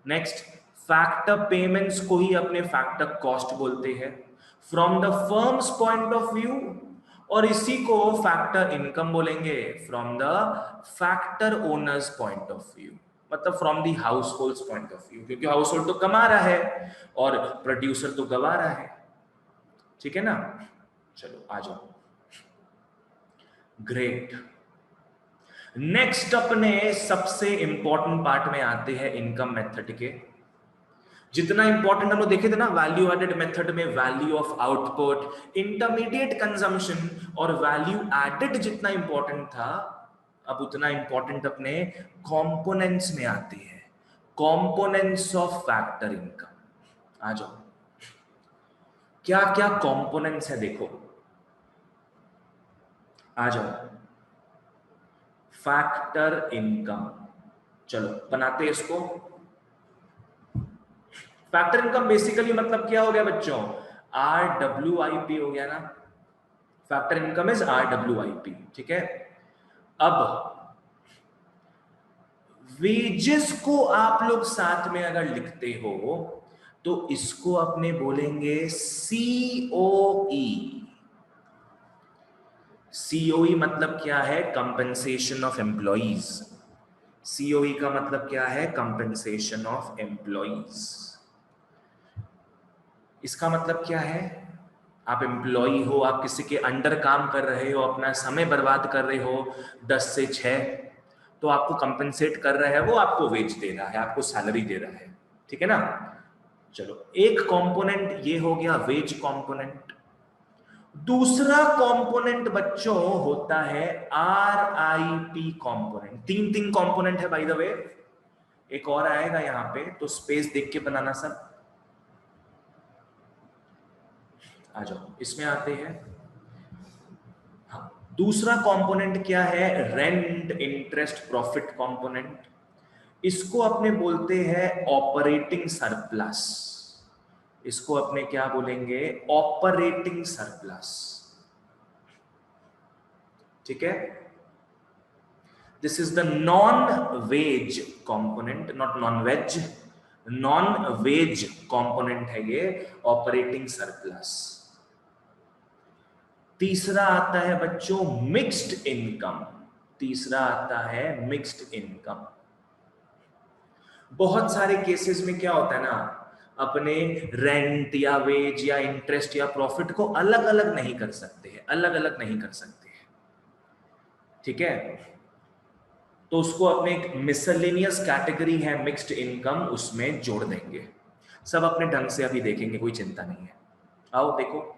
Next, factor payments को ही अपने factor cost बोलते हैं from the firms point of view, और इसी को फैक्टर इनकम बोलेंगे from the factor owners point of view, मतलब from the household point of view, क्योंकि हाउस होल्ड तो कमा रहा है और प्रोड्यूसर तो गवा रहा है। ठीक है ना? चलो आ जाओ। ग्रेट। नेक्स्ट अपने सबसे इंपॉर्टेंट पार्ट में आते हैं इनकम मेथड के। जितना इंपॉर्टेंट हम लोग देखे थे ना वैल्यू एडेड मेथड में, value of output, intermediate consumption और वैल्यू एडेड जितना इंपॉर्टेंट था, अब उतना इंपॉर्टेंट अपने कंपोनेंट्स में आते हैं, कंपोनेंट्स ऑफ फैक्टर इनकम। आ जाओ। क्या क्या कंपोनेंट्स है देखो, आ जाओ। फैक्टर इनकम, चलो बनाते हैं इसको। फैक्टर इनकम बेसिकली मतलब क्या हो गया बच्चों? RWIP हो गया ना। Factor income is RWIP। ठीक है? अब वेजेस को आप लोग साथ में अगर लिखते हो तो इसको अपने बोलेंगे COE। COE मतलब क्या है? Compensation of employees. COE का मतलब क्या है? Compensation of employees. इसका मतलब क्या है? आप एम्प्लॉई हो, आप किसी के अंडर काम कर रहे हो, अपना समय बर्बाद कर रहे हो 10 से 6, तो आपको कंपनसेट कर रहा है, वो आपको वेज दे रहा है, आपको सैलरी दे रहा है। ठीक है ना? चलो, एक कंपोनेंट ये हो गया वेज कंपोनेंट। दूसरा कंपोनेंट बच्चों होता है RIP कंपोनेंट। तीन कंपोनेंट है बाय द वे, एक और आएगा यहां पे, तो स्पेस देख के बनाना सब। आ जाओ, इसमें आते हैं। हाँ, दूसरा कंपोनेंट क्या है? Rent interest profit component. इसको अपने बोलते हैं ऑपरेटिंग सरप्लस। इसको अपने क्या बोलेंगे? Operating surplus. ठीक है? This is the non wage component, not non wage, non wage component है ये ऑपरेटिंग सरप्लस। तीसरा आता है बच्चों मिक्स्ड इनकम। तीसरा आता है मिक्स्ड इनकम। बहुत सारे केसेस में क्या होता है ना, अपने रेंट या वेज या इंटरेस्ट या प्रॉफिट को अलग अलग नहीं कर सकते हैं, अलग अलग नहीं कर सकते हैं। ठीक है? तो उसको अपने एक मिसलेनियस कैटेगरी है मिक्स्ड इनकम, उसमें जोड़ देंगे। सब अपने ढंग से अभी देखेंगे, कोई चिंता नहीं है। आओ देखो,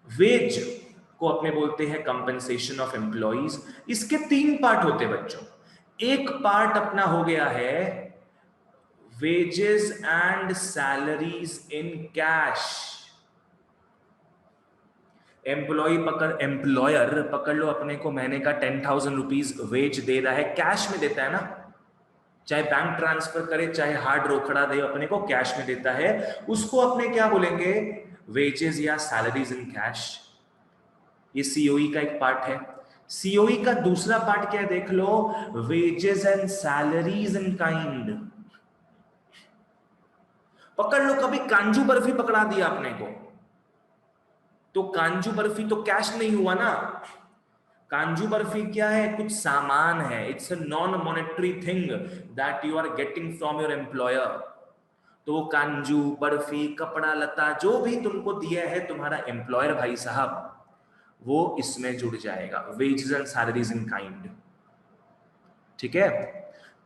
वेज को अपने बोलते हैं कंपनसेशन ऑफ एम्प्लॉइज। इसके 3 पार्ट होते हैं बच्चों। एक पार्ट अपना हो गया है wages and salaries in cash. Employer पकड़ लो, अपने को महीने का 10,000 रुपीज वेज दे रहा है, कैश में देता है ना, चाहे बैंक ट्रांसफर करे चाहे हार्ड रोकड़ा दे, अपने को कैश में देता है। उसको अपने क्या बोलेंगे? वेजेस या सैलरीज इन कैश, ये सीओई का एक पार्ट है। सीओई का दूसरा पार्ट क्या है देख लो, wages and salaries in kind. पकड़ लो, कभी कांजू बर्फी पकड़ा दिया अपने को, तो कांजू बर्फी तो कैश नहीं हुआ ना। कांजू बर्फी क्या है, कुछ सामान है, it's a non monetary thing that you are getting from your employer. तो वो कांजू बर्फी कपड़ा लता जो भी तुमको दिया है तुम्हारा एम्प्लॉयर भाई साहब, वो इसमें जुड़ जाएगा, wages and salaries in kind. ठीक है।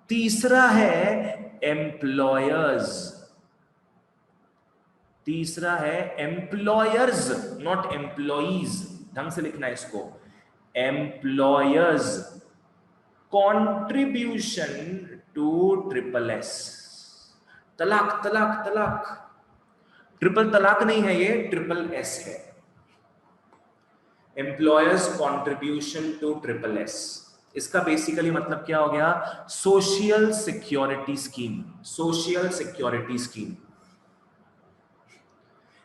तीसरा है एम्प्लॉयर्स, तीसरा है एम्प्लॉयर्स, नॉट एम्प्लॉइज, ढंग से लिखना है इसको, employers contribution to triple S. तलाक तलाक तलाक, ट्रिपल तलाक नहीं है, ये ट्रिपल एस है। Employers contribution to triple S, इसका बेसिकली मतलब क्या हो गया, social security scheme. Social security scheme,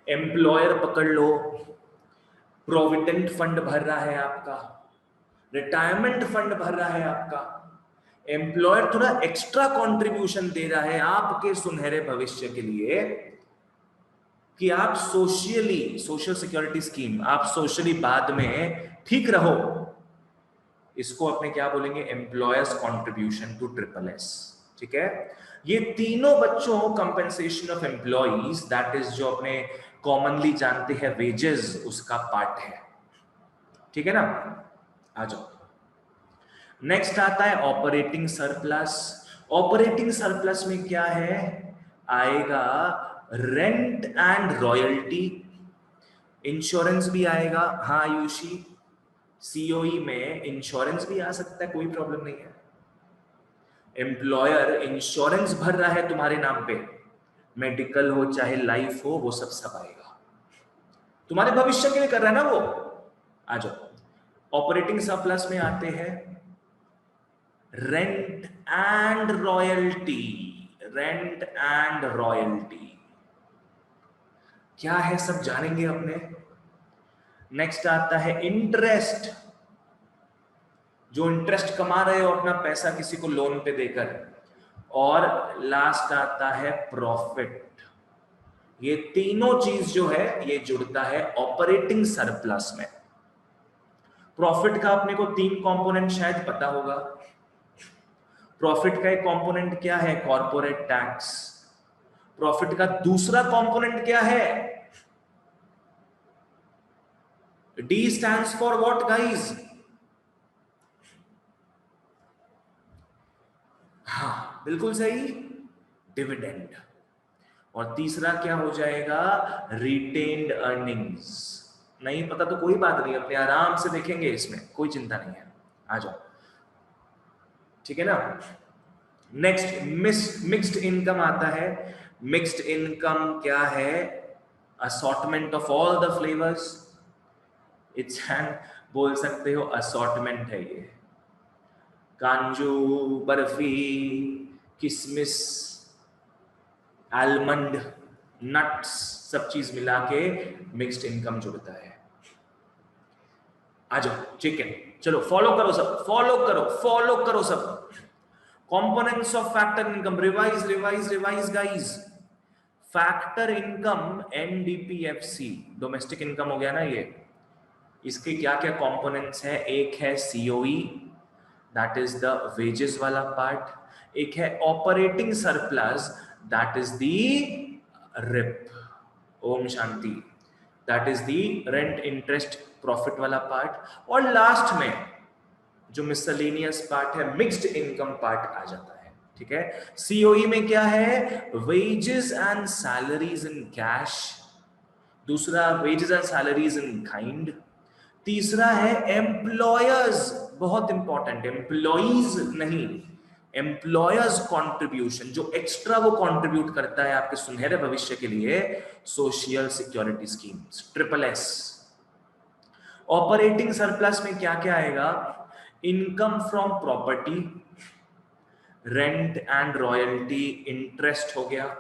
employer पकड़ लो, प्रोविडेंट फंड भर रहा है आपका, रिटायरमेंट फंड भर रहा है आपका, एम्प्लॉयर थोड़ा एक्स्ट्रा कंट्रीब्यूशन दे रहा है आपके सुनहरे भविष्य के लिए, कि आप सोशली, सोशल सिक्योरिटी स्कीम, आप सोशली बाद में ठीक रहो। इसको अपने क्या बोलेंगे, employers contribution to triple S. ठीक है। ये तीनों बच्चों compensation of employees, that is जो अपने कॉमनली जानते हैं वेजेस, उसका पार्ट है। ठीक है ना। आ जाओ, नेक्स्ट आता है ऑपरेटिंग सरप्लस। ऑपरेटिंग सरप्लस में क्या है, आएगा रेंट एंड रॉयल्टी, इंश्योरेंस भी आएगा। हाँ आयुषी, सीओई में इंश्योरेंस भी आ सकता है, कोई प्रॉब्लम नहीं है। एम्प्लॉयर इंश्योरेंस भर रहा है तुम्हारे नाम पे, मेडिकल हो चाहे लाइफ हो, वो सब आएगा, तुम्हारे भविष्य के लिए कर रहा है ना वो। आ जाओ, ऑपरेटिंग सरप्लस में आते हैं rent and royalty. Rent and royalty क्या है, सब जानेंगे अपने। नेक्स्ट आता है इंटरेस्ट, जो इंटरेस्ट कमा रहे हो अपना पैसा किसी को लोन पे देकर। और लास्ट आता है प्रॉफिट। ये तीनों चीज जो है ये जुड़ता है ऑपरेटिंग सरप्लस में। प्रॉफिट का अपने को 3 कंपोनेंट शायद पता होगा। प्रॉफिट का एक कंपोनेंट क्या है, कॉर्पोरेट टैक्स। प्रॉफिट का दूसरा कंपोनेंट क्या है, D stands for what guys? हाँ बिल्कुल सही, डिविडेंड। और तीसरा क्या हो जाएगा, रिटेन्ड अर्निंग्स। नहीं पता तो कोई बात नहीं, अपने आराम से देखेंगे, इसमें कोई चिंता नहीं है। आ जाओ, ठीक है ना। नेक्स्ट मिक्स्ड इनकम आता है। मिक्स्ड इनकम क्या है, assortment of all the flavours. It's and बोल सकते हो असॉर्टमेंट है ये, कांजू बर्फी किशमिश आलमंड नट्स सब चीज मिला के मिक्स्ड इनकम जुड़ता है। आ जाओ, ठीक है, चलो फॉलो करो सब, फॉलो करो सब। Components of factor income, revise guys. Factor income NDPFC, domestic income हो गया ना ये। इसके क्या क्या कंपोनेंट्स है, एक है COE, that is the wages वाला पार्ट। एक है operating surplus, that is the RIP, Om Shanti, that is the rent interest profit वाला पार्ट। और लास्ट में जो मिसलेनियस पार्ट है, मिक्स्ड इनकम पार्ट आ जाता है। ठीक है। सीओई में क्या है, wages and salaries in cash. दूसरा wages and salaries in kind. तीसरा है एम्प्लॉयर्स, बहुत इंपॉर्टेंट, एम्प्लॉइज नहीं, एम्प्लॉयर्स कंट्रीब्यूशन, जो एक्स्ट्रा वो कंट्रीब्यूट करता है आपके सुनहरे भविष्य के लिए, social security schemes, triple S. Operating surplus में क्या क्या आएगा, income from property, rent and royalty, interest हो गया।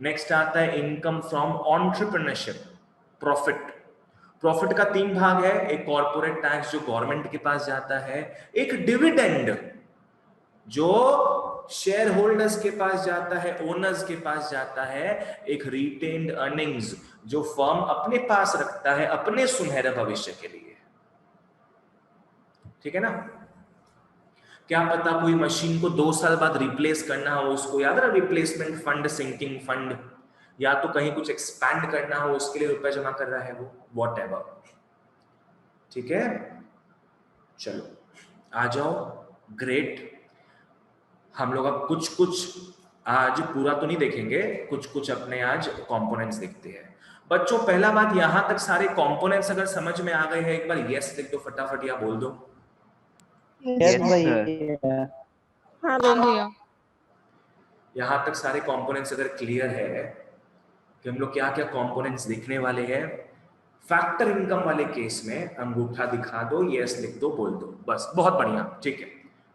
नेक्स्ट आता है income from entrepreneurship, profit. Profit का 3 भाग है, एक कॉर्पोरेट टैक्स जो गवर्नमेंट के पास जाता है, एक डिविडेंड जो शेयर होल्डर्स के पास जाता है, ओनर्स के पास जाता है, एक रिटेन्ड अर्निंग्स जो फर्म अपने पास रखता है अपने सुनहरे भविष्य के लिए। ठीक है ना? क्या पता कोई मशीन को 2 साल बाद रिप्लेस करना हो, उसको याद है रिप्लेसमेंट फंड, सिंकिंग फंड, या तो कहीं कुछ एक्सपैंड करना हो, उसके लिए रुपए जमा कर रहा है वो, व्हाटएवर। ठीक है, चलो आ जाओ। ग्रेट, हम लोग अब कुछ कुछ आज पूरा तो नहीं देखेंगे, कुछ कुछ अपने आज कंपोनेंट्स देखते हैं। बच्चों पहला बात, यहां तक सारे कंपोनेंट्स अगर समझ में आ गए हैं, एक बार यस लिख दो फटाफट या बोल दो। यस Yes, भैया। हाँ भैया। यहां तक सारे कंपोनेंट्स अगर क्लियर है कि हम लोग क्या क्या कंपोनेंट्स देखने वाले हैं, फैक्टर इनकम वाले केस में अंगूठा दिखा दो, यस लिख दो, बोल दो, बस। बहुत बढ़िया, ठीक है,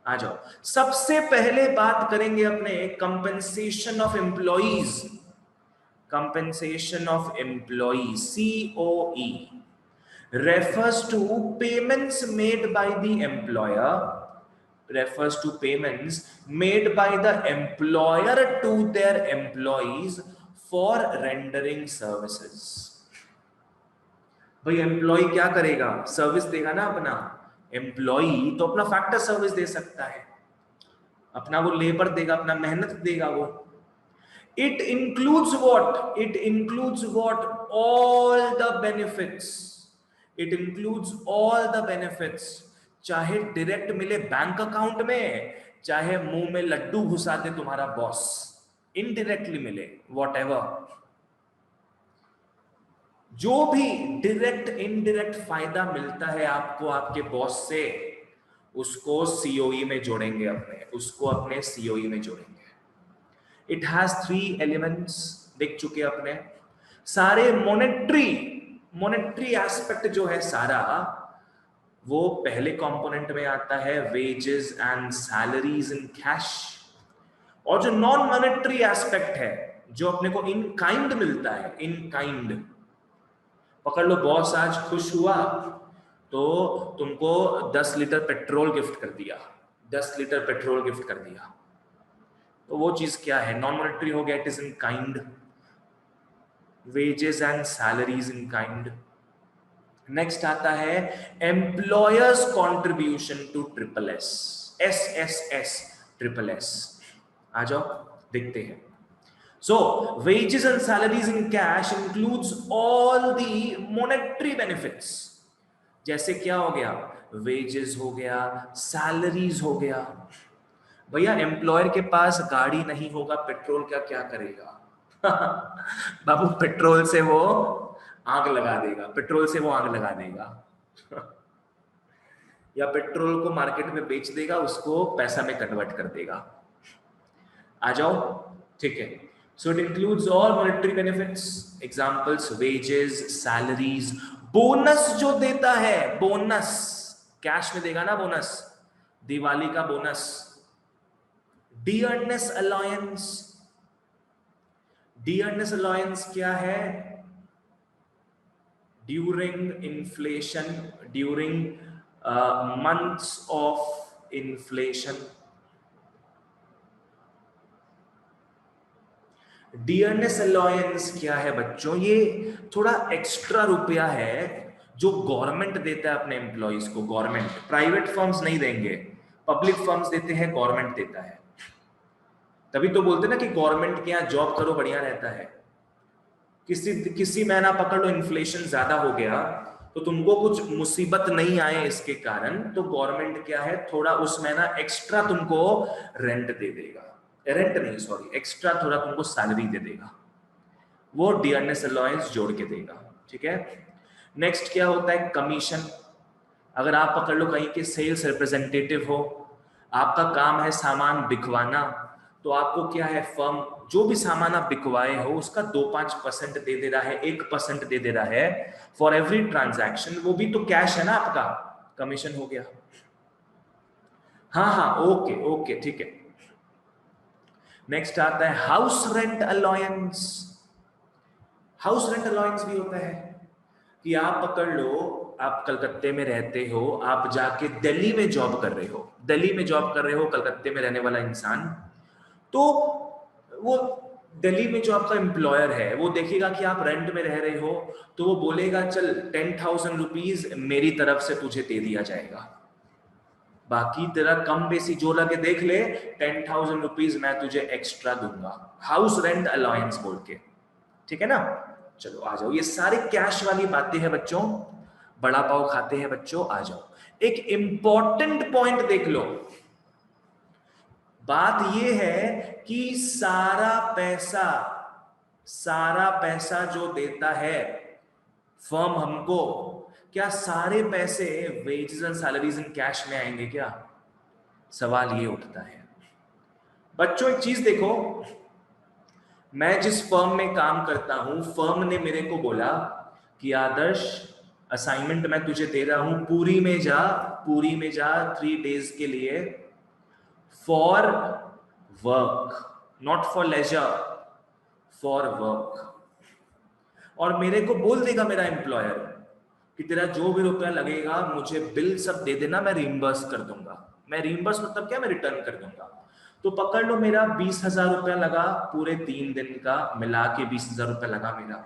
आ जाओ। सबसे पहले बात करेंगे अपने compensation of employees. Compensation of employees, COE, refers to payments made by the employer, refers to payments made by the employer to their employees for rendering services। भाई एम्प्लॉय क्या करेगा? सर्विस देगा ना अपना। एम्प्लॉय तो अपना फैक्टर सर्विस दे सकता है, अपना वो लेबर देगा, अपना मेहनत देगा वो। It includes what? It includes what? All the benefits. It includes all the benefits. चाहे डायरेक्ट मिले बैंक अकाउंट में, चाहे मुंह में लड्डू घुसा दे तुम्हारा बॉस, इनडायरेक्टली मिले, whatever, जो भी डायरेक्ट इनडायरेक्ट फायदा मिलता है आपको आपके बॉस से, उसको COE में जोड़ेंगे अपने, उसको अपने COE में जोड़ेंगे। इट हैज 3 एलिमेंट्स, देख चुके अपने सारे। मॉनेटरी एस्पेक्ट जो है सारा, वो पहले कंपोनेंट में आता है, wages and salaries in cash. और जो नॉन मॉनेटरी एस्पेक्ट है, जो अपने को इन काइंड मिलता है, इन काइंड। पकड़ लो, बॉस आज खुश हुआ तो तुमको 10 लीटर पेट्रोल गिफ्ट कर दिया, 10 लीटर पेट्रोल गिफ्ट कर दिया, तो वो चीज क्या है? नॉन मॉनेटरी हो गया, it is in kind. Wages and salaries in kind. Next आता है employers contribution to SSS, SSS, SSS। आ जाओ देखते हैं। So wages and salaries in cash includes all the monetary benefits। जैसे क्या हो गया? वेजेस हो गया, सैलरीज हो गया। भैया एम्प्लॉयर के पास गाड़ी नहीं होगा, पेट्रोल का क्या करेगा? बाबू पेट्रोल से वो आग लगा देगा, पेट्रोल से वो आग लगा देगा या पेट्रोल को मार्केट में बेच देगा, उसको पैसा में कन्वर्ट कर देगा। आ जाओ, ठीक है। So it includes all monetary benefits, examples wages, salaries, bonus जो देता है, बोनस कैश में देगा ना, बोनस, दिवाली का bonus. Dearness alliance, dearness alliance क्या है? During inflation, during months of inflation. Dearness alliance क्या है बच्चों? ये थोड़ा एक्स्ट्रा रुपया है जो गवर्नमेंट देता है अपने एम्प्लॉइज को। गवर्नमेंट, प्राइवेट फर्म्स नहीं देंगे, पब्लिक फर्म्स देते हैं, गवर्नमेंट देता है। तभी तो बोलते ना कि गवर्नमेंट के यहाँ जॉब करो, बढ़िया रहता है। किसी महीना पकड़ लो इन्फ्लेशन ज्यादा हो गया, तो तुमको कुछ मुसीबत नहीं आए इसके कारण, तो गवर्नमेंट क्या है, थोड़ा उस महीना एक्स्ट्रा तुमको रेंट दे देगा, रेंट नहीं सॉरी, एक्स्ट्रा थोड़ा तुमको सैलरी दे देगा, वो डियरनेस अलायंस जोड़ के देगा। ठीक है। नेक्स्ट क्या होता है? कमीशन। अगर आप पकड़ लो कहीं के सेल्स रिप्रेजेंटेटिव हो, आपका काम है सामान बिकवाना, तो आपको क्या है, फर्म जो भी सामान आप बिकवाए हो उसका 2-5% दे रहा है, 1% दे रहा है फॉर एवरी ट्रांजैक्शन। वो भी तो कैश है ना आपका, कमीशन हो गया। हाँ ओके ओके ठीक है। नेक्स्ट आता है house rent alliance. House rent alliance भी होता है, कि आप पकड़ लो, आप कलकत्ते में रहते हो, आप जाके दिल्ली में जॉब कर रहे हो, दिल्ली में जॉब कर रहे हो, कलकत्ते में रहने वाला इंसान, तो वो दिल्ली में जो आपका एम्प्लॉयर है वो देखेगा कि आप रेंट में रह रहे हो, तो वो बोलेगा चल 10,000 रुपीज मेरी तरफ से तुझे दे दिया जाएगा, बाकी तेरा कम बेसी जो लगे देख ले, 10,000 रुपीज मैं तुझे एक्स्ट्रा दूंगा, हाउस रेंट अलाउंस बोल के, ठीक है ना। चलो आ जाओ, ये सारी कैश वाली बातें हैं बच्चों, बड़ा पाव खाते हैं बच्चों, आ जाओ। एक इंपॉर्टेंट पॉइंट देख लो, बात ये है कि सारा पैसा जो देता है फर्म हमको, क्या सारे पैसे wages and salaries in cash में आएंगे क्या? सवाल ये उठता है बच्चों। एक चीज देखो, मैं जिस फर्म में काम करता हूं, फर्म ने मेरे को बोला कि आदर्श असाइनमेंट मैं तुझे दे रहा हूं, पुरी में जा 3 days के लिए, for work, not for leisure, for work. और मेरे को बोल देगा मेरा एम्प्लॉयर कि तेरा जो भी रुपया लगेगा मुझे बिल सब दे देना, मैं रिइंबर्स कर दूंगा। मैं रिइंबर्स मतलब क्या, मैं रिटर्न कर दूंगा। तो पकड़ लो मेरा 20,000 रुपया लगा, पूरे 3 दिन का मिला के 20,000 रुपया लगा मेरा,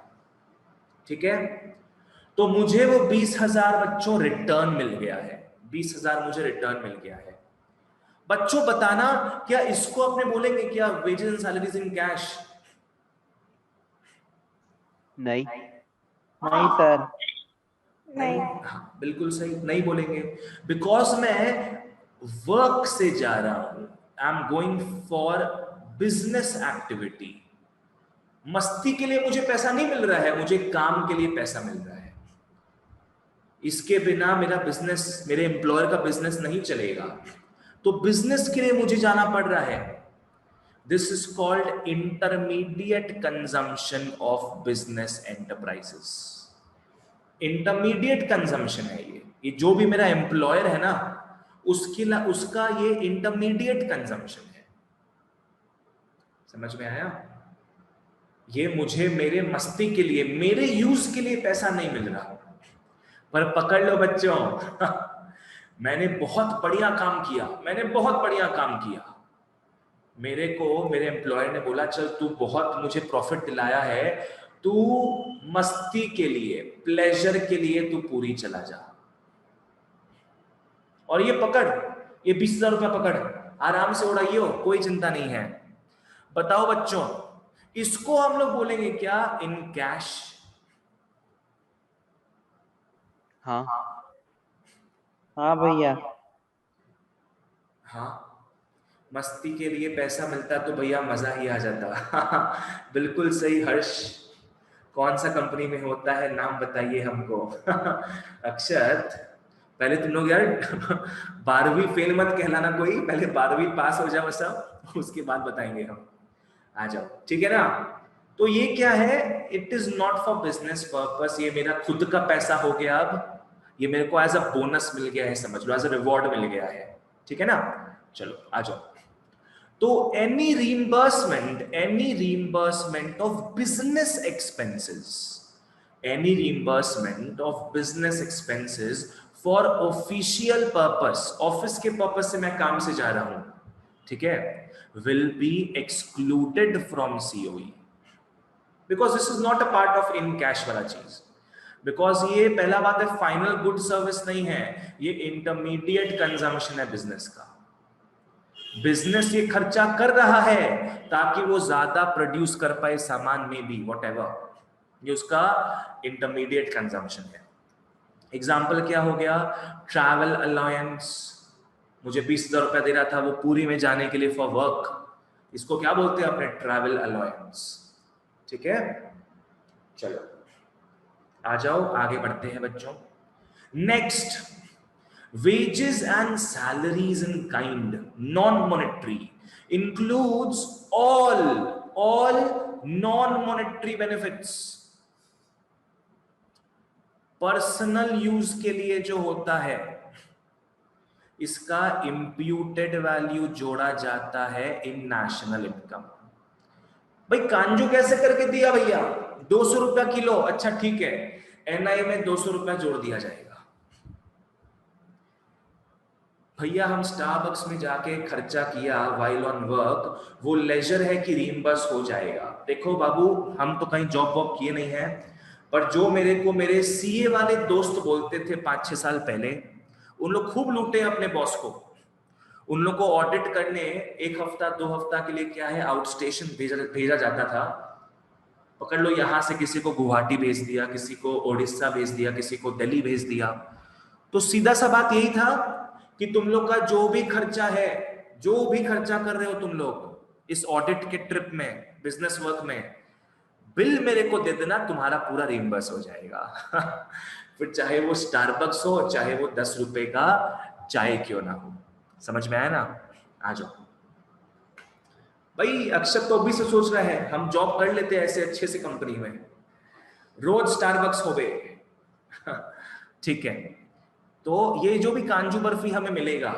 ठीक है। तो मुझे वो 20,000 बच्चों रिटर्न मिल गया है, 20,000 मुझे रिटर्न मिल गया है। बच्चों बताना, क्या इसको अपने बोलेंगे क्या wages and salaries in cash? नहीं नहीं सर। नहीं। हाँ, बिल्कुल सही, नहीं बोलेंगे, बिकॉज मैं वर्क से जा रहा हूं, I am going for business activity. मस्ती के लिए मुझे पैसा नहीं मिल रहा है, मुझे काम के लिए पैसा मिल रहा है। इसके बिना मेरा बिजनेस, मेरे एम्प्लॉयर का बिजनेस नहीं चलेगा, तो बिजनेस के लिए मुझे जाना पड़ रहा है। This is called intermediate consumption of business enterprises. Intermediate consumption है ये जो भी मेरा एम्प्लॉयर है ना, उसका ये इंटरमीडिएट कंजम्पशन है। समझ में आया? ये मुझे मेरे मस्ती के लिए, मेरे यूज के लिए पैसा नहीं मिल रहा। पर पकड़ लो बच्चों मैंने बहुत बढ़िया काम किया, मेरे को मेरे एम्प्लॉयर ने बोला चल तू बहुत मुझे प्रॉफिट दिलाया है, तू मस्ती के लिए, प्लेजर के लिए तू पूरी चला जा, और ये पकड़, ये 20,000 रुपया पकड़, आराम से उड़ाइयो, कोई चिंता नहीं है। बताओ बच्चों, इसको हम लोग बोलेंगे क्या, इन कैश? हाँ हाँ भैया। हाँ, मस्ती के लिए पैसा मिलता तो भैया मजा ही आ जाता बिल्कुल सही हर्ष, कौन सा कंपनी में होता है, नाम बताइए हमको अक्षत, पहले तुम लोग यार 12वीं फेल मत कहलाना कोई, पहले 12वीं पास हो जाओ सब, उसके बाद बताएंगे हम। आ जाओ, ठीक है ना। तो ये क्या है, it is not for business purpose, ये मेरा खुद का पैसा हो गया, अब ये मेरे को एज अ बोनस मिल गया है, समझ लो एज अ रिवॉर्ड मिल गया है, ठीक है ना। चलो आ जाओ। तो any reimbursement of business expenses for official purpose, office के पर्पस से मैं काम से जा रहा हूं, ठीक है, will be excluded from COE, because this is not a part of in cash वाला चीज, बिकॉज ये पहला बात है फाइनल गुड सर्विस नहीं है, ये इंटरमीडिएट कंजम्पशन है बिजनेस का। बिजनेस ये खर्चा कर रहा है ताकि वो ज्यादा प्रोड्यूस कर पाए सामान में भी, व्हाटएवर, ये उसका इंटरमीडिएट कंजम्पशन है। एग्जाम्पल क्या हो गया, ट्रैवल अलाउंस, मुझे 20,000 रुपया दे रहा था वो पुरी में जाने के लिए फॉर वर्क, इसको क्या बोलते हैं अपने, ट्रैवल अलाउंस, ठीक है। चलो आ जाओ, आगे बढ़ते हैं बच्चों। Next, wages and salaries in kind, non-monetary, includes all non-monetary benefits, personal use के लिए जो होता है इसका इंप्यूटेड वैल्यू जोड़ा जाता है इन नेशनल इनकम। भाई कांजू कैसे करके दिया भैया, 200 रुपया किलो, अच्छा ठीक है, NI में 200 रुपया जोड़ दिया जाएगा। भैया हम स्टारबक्स में जाके खर्चा किया वाइल ऑन वर्क, वो लेजर है कि रीइंबर्स हो जाएगा? देखो बाबू, हम तो कहीं जॉब वॉब किए नहीं है, पर जो मेरे सीए वाले दोस्त बोलते थे 5-6 साल पहले, उन लोग खूब लूटे अपने बॉस को। उन लोग को ऑडिट करने 1 हफ्ता 2 हफ्ता के लिए क्या है आउट स्टेशन भेजा जाता था। पकड़ लो, यहां से किसी को गुवाहाटी भेज दिया, किसी को ओडिशा भेज दिया, किसी को दिल्ली भेज दिया। तो सीधा सा बात यही था कि तुम लोग का जो भी खर्चा है, जो भी खर्चा कर रहे हो तुम लोग इस ऑडिट के ट्रिप में, बिजनेस वर्क में, बिल मेरे को दे देना, तुम्हारा पूरा रिइंबर्स हो जाएगा। फिर चाहे वो स्टारबक्स हो, चाहे वो 10 रुपए का चाय क्यों ना हो। समझ में आया ना? आ जाओ भाई। अक्षत तो अभी से सोच रहा है हम जॉब कर लेते हैं ऐसे अच्छे से कंपनी में, रोज स्टारबक्स हो गए। ठीक है, तो ये जो भी कांजू बर्फी हमें मिलेगा,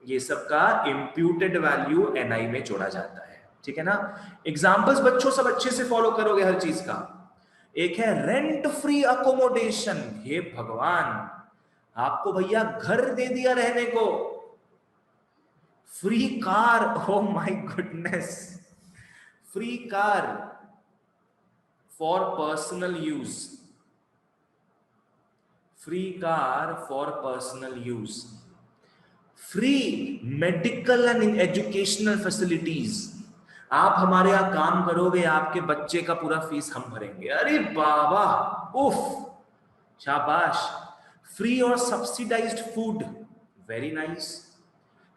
ये सब का इंप्यूटेड वैल्यू NI में जोड़ा जाता है। ठीक है ना? एग्जांपल्स बच्चों सब अच्छे से फॉलो करोगे हर चीज का। एक है रेंट फ्री अकोमोडेशन। हे भगवान, आपको भैया घर दे दिया रहने को, free car, oh my goodness, free car for personal use, free car for personal use, free medical and educational facilities. आप हमारे यहां काम करोगे, आपके बच्चे का पूरा फीस हम भरेंगे। अरे बाबा, उफ, शाबाश। फ्री और सब्सिडाइज्ड फूड, वेरी नाइस।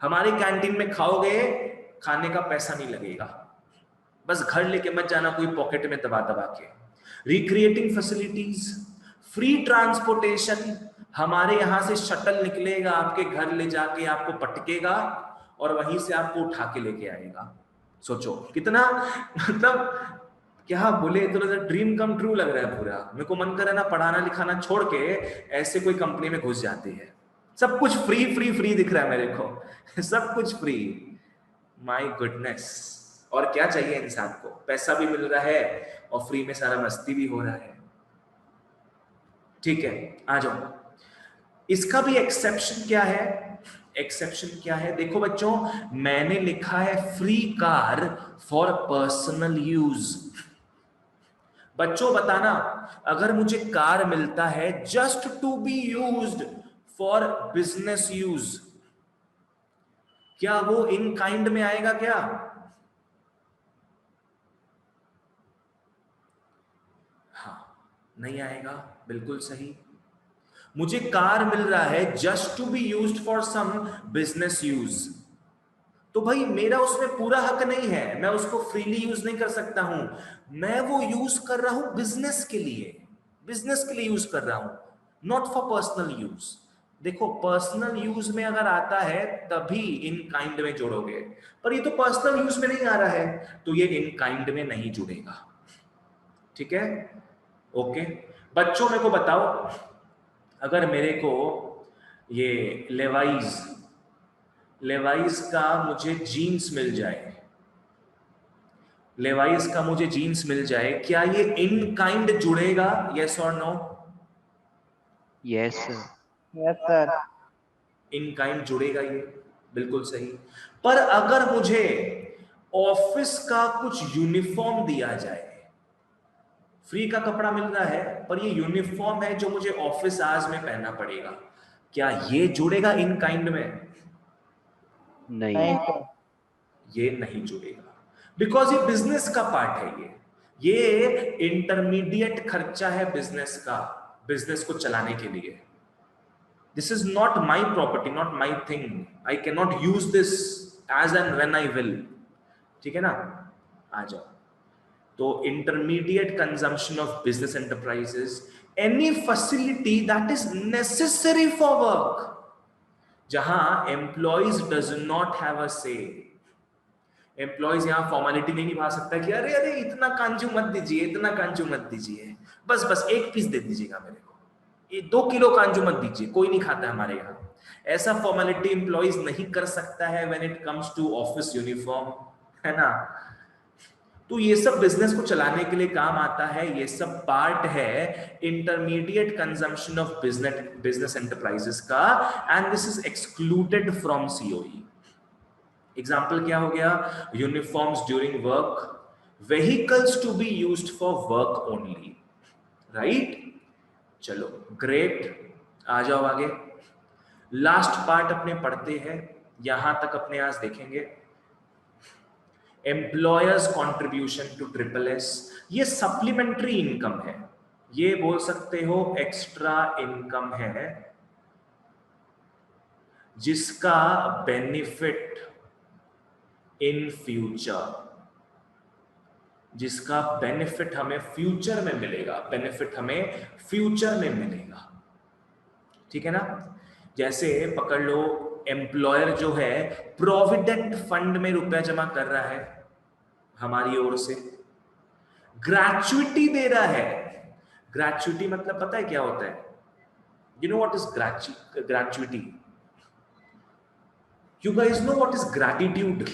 हमारे कैंटीन में खाओगे, खाने का पैसा नहीं लगेगा, बस घर लेके मत जाना कोई पॉकेट में दबा दबा के। रिक्रिएटिंग फैसिलिटीज, फ्री ट्रांसपोर्टेशन, हमारे यहां से शटल निकलेगा, आपके घर ले जाके आपको पटकेगा और वहीं से आपको उठा के लेके आएगा। सोचो कितना, मतलब क्या बोले, तो ड्रीम कम ट्रू लग रहा है पूरा। मेरे को मन कर रहा है ना, पढ़ाना लिखाना छोड़ के ऐसे कोई कंपनी में घुस जाती है। सब कुछ फ्री फ्री फ्री दिख रहा है मेरे को, सब कुछ फ्री। माय गुडनेस, और क्या चाहिए इंसान को? पैसा भी मिल रहा है और फ्री में सारा मस्ती भी हो रहा है। ठीक है, आ जाओ। इसका भी एक्सेप्शन क्या है? एक्सेप्शन क्या है? देखो बच्चों, मैंने लिखा है free car for personal use. बच्चों बताना, अगर मुझे कार मिलता है just to be used for business use, क्या वो इन काइंड में आएगा क्या? हाँ, नहीं आएगा, बिल्कुल सही। मुझे कार मिल रहा है just to be used for some business use, तो भाई मेरा उसमें पूरा हक नहीं है, मैं उसको फ्रीली यूज नहीं कर सकता हूं। मैं वो यूज कर रहा हूं बिजनेस के लिए, बिजनेस के लिए यूज कर रहा हूं, नॉट फॉर पर्सनल यूज। देखो, पर्सनल यूज में अगर आता है तभी इन काइंड में जोड़ोगे, पर ये तो पर्सनल यूज में नहीं आ रहा है, तो ये इन काइंड में नहीं जुड़ेगा। ठीक है, ओके। बच्चों मेरे को बताओ, अगर मेरे को ये लेवाइज का मुझे जीन्स मिल जाए, लेवाइज का मुझे जीन्स मिल जाए, क्या ये इन काइंड जुड़ेगा? यस और no? Yes sir. Yes sir. In kind जुड़ेगा ये, बिल्कुल सही। पर अगर मुझे ऑफिस का कुछ यूनिफॉर्म दिया जाए, फ्री का कपड़ा मिल रहा है पर ये यूनिफॉर्म है जो मुझे ऑफिस आवर्स में पहनना पड़ेगा, क्या ये जुड़ेगा इन काइंड में? नहीं। ये नहीं जुड़ेगा, बिकॉज ये बिजनेस का पार्ट है। ये इंटरमीडिएट खर्चा है बिजनेस का, बिजनेस को चलाने के लिए। This is not my property, not my thing, I can not use this as and when I will. ठीक है ना? आ जाओ। तो intermediate consumption of business enterprises, any facility that is necessary for work, जहां employees does not have a say. Employees यहां formality नहीं निभा सकता कि अरे अरे इतना कांजू मत दीजिए, इतना कांजू मत दीजिए, बस बस 1 पीस दे दीजिएगा मेरे को, ये 2 किलो कांजू मत दीजिए, कोई नहीं खाता है हमारे यहाँ। ऐसा फॉर्मेलिटी एम्प्लॉइज नहीं कर सकता है when it comes to office uniform, है ना? तो ये सब बिजनेस को चलाने के लिए काम आता है, ये सब पार्ट है intermediate consumption of business enterprises का, and this is excluded from COE. Example क्या हो गया? Uniforms during work, vehicles to be used for work only, right? चलो ग्रेट, आ जाओ आगे। लास्ट पार्ट अपने पढ़ते हैं, यहां तक अपने आज देखेंगे। Employers contribution to triple S, ये सप्लीमेंट्री इनकम है, ये बोल सकते हो एक्स्ट्रा इनकम है, जिसका बेनिफिट इन फ्यूचर, जिसका बेनिफिट हमें फ्यूचर में मिलेगा, बेनिफिट हमें फ्यूचर में मिलेगा, ठीक है ना? जैसे पकड़ लो, एम्प्लॉयर जो है प्रोविडेंट फंड में रुपया जमा कर रहा है हमारी ओर से, ग्रेच्युटी दे रहा है। ग्रेच्युटी मतलब पता है क्या होता है? You know what is gratuity? You guys know what is gratitude?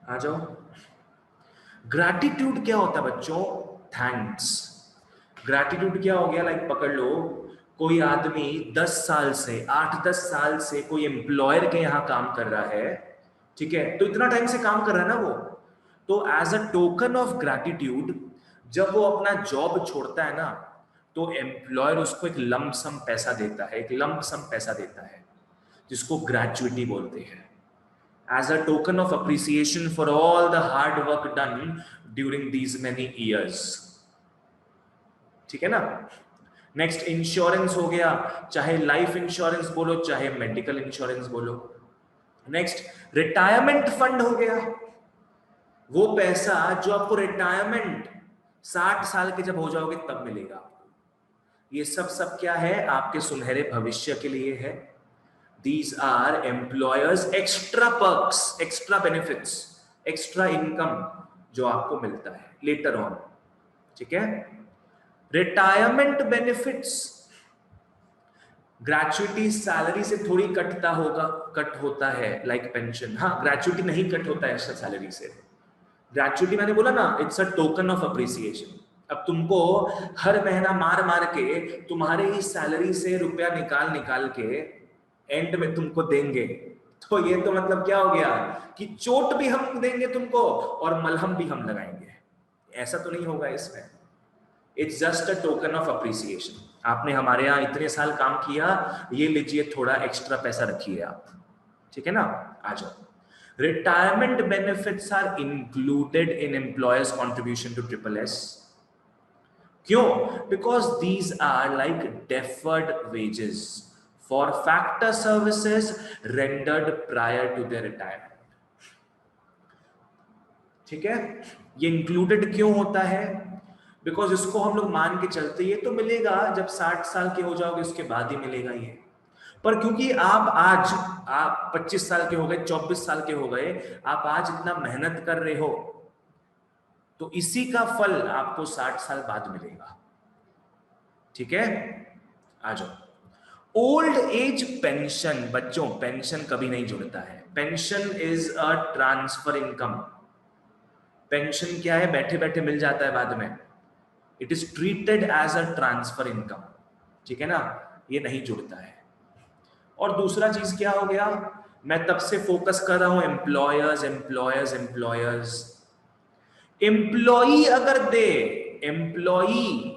आ जाओ। ग्रैटिट्यूड क्या होता है बच्चों? थैंक्स। ग्रैटिट्यूड क्या हो गया? लाइक पकड़ लो, कोई आदमी 10 साल से 8-10 साल से कोई एम्प्लॉयर के यहां काम कर रहा है, ठीक है? तो इतना टाइम से काम कर रहा है ना वो, तो as a token of gratitude जब वो अपना जॉब छोड़ता है ना, तो एम्प्लॉयर उसको एक लंप सम पैसा देता है, एक लंप सम पैसा देता है, जिसको ग्रेच्युटी बोलते हैं, as a token of appreciation for all the hard work done during these many years, ठीक है ना? नेक्स्ट इंश्योरेंस हो गया, चाहे लाइफ इंश्योरेंस बोलो चाहे मेडिकल इंश्योरेंस बोलो। नेक्स्ट रिटायरमेंट फंड हो गया, वो पैसा जो आपको रिटायरमेंट 60 साल के जब हो जाओगे तब मिलेगा आपको। ये सब क्या है? आपके सुनहरे भविष्य के लिए है। These are employers extra perks, extra benefits, extra income जो आपको मिलता है later on, ठीक है? रिटायरमेंट बेनिफिट्स, ग्रेच्युटी सैलरी से थोड़ी कटता होगा, कट होता है लाइक पेंशन। हाँ, ग्रेच्युटी नहीं कट होता है सैलरी से। ग्रेच्युटी मैंने बोला ना, it's a token of appreciation. अब तुमको हर महीना मार मार के तुम्हारे ही सैलरी से रुपया निकाल के एंड में तुमको देंगे, तो ये तो मतलब क्या हो गया कि चोट भी हम देंगे तुमको और मलहम भी हम लगाएंगे। ऐसा तो नहीं होगा इसमें। It's just a token of appreciation. आपने हमारे यहाँ इतने साल काम किया, ये लीजिए थोड़ा एक्स्ट्रा पैसा रखिए आप, ठीक है ना? आ जाओ। Retirement benefits are included in employers contribution to triple S. क्यों? Because these are like deferred wages for factor services rendered prior to their retirement, ठीक है? ये इंक्लूडेड क्यों होता है? बिकॉज इसको हम लोग मान के चलते ये तो मिलेगा जब 60 साल के हो जाओगे उसके बाद ही मिलेगा ये, पर क्योंकि आप 25 साल के हो गए, 24 साल के हो गए, आप आज इतना मेहनत कर रहे हो, तो इसी का फल आपको 60 साल बाद मिलेगा, ठीक है? आ जाओ। ओल्ड एज पेंशन, बच्चों पेंशन कभी नहीं जुड़ता है। Pension is a transfer income. Pension क्या है? बैठे बैठे मिल जाता है बाद में। It is treated as a transfer income, ठीक है ना? ये नहीं जुड़ता है। और दूसरा चीज क्या हो गया? मैं तब से फोकस कर रहा हूं एम्प्लॉयर्स एम्प्लॉयर्स एम्प्लॉयर्स। एम्प्लॉई अगर दे, एम्प्लॉई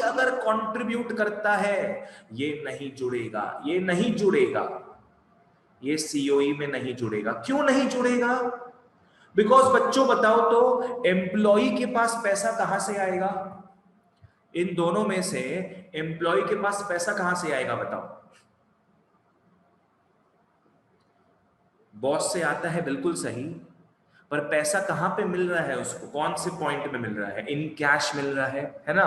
अगर कंट्रीब्यूट करता है, ये नहीं जुड़ेगा, ये नहीं जुड़ेगा, ये सीओई में नहीं जुड़ेगा। क्यों नहीं जुड़ेगा? बिकॉज बच्चों बताओ तो एम्प्लॉई के पास पैसा कहां से आएगा? इन दोनों में से एम्प्लॉई के पास पैसा कहां से आएगा बताओ? बॉस से आता है, बिल्कुल सही, पर पैसा कहां पे मिल रहा है उसको? कौन से पॉइंट में मिल रहा है? इन कैश मिल रहा है ना?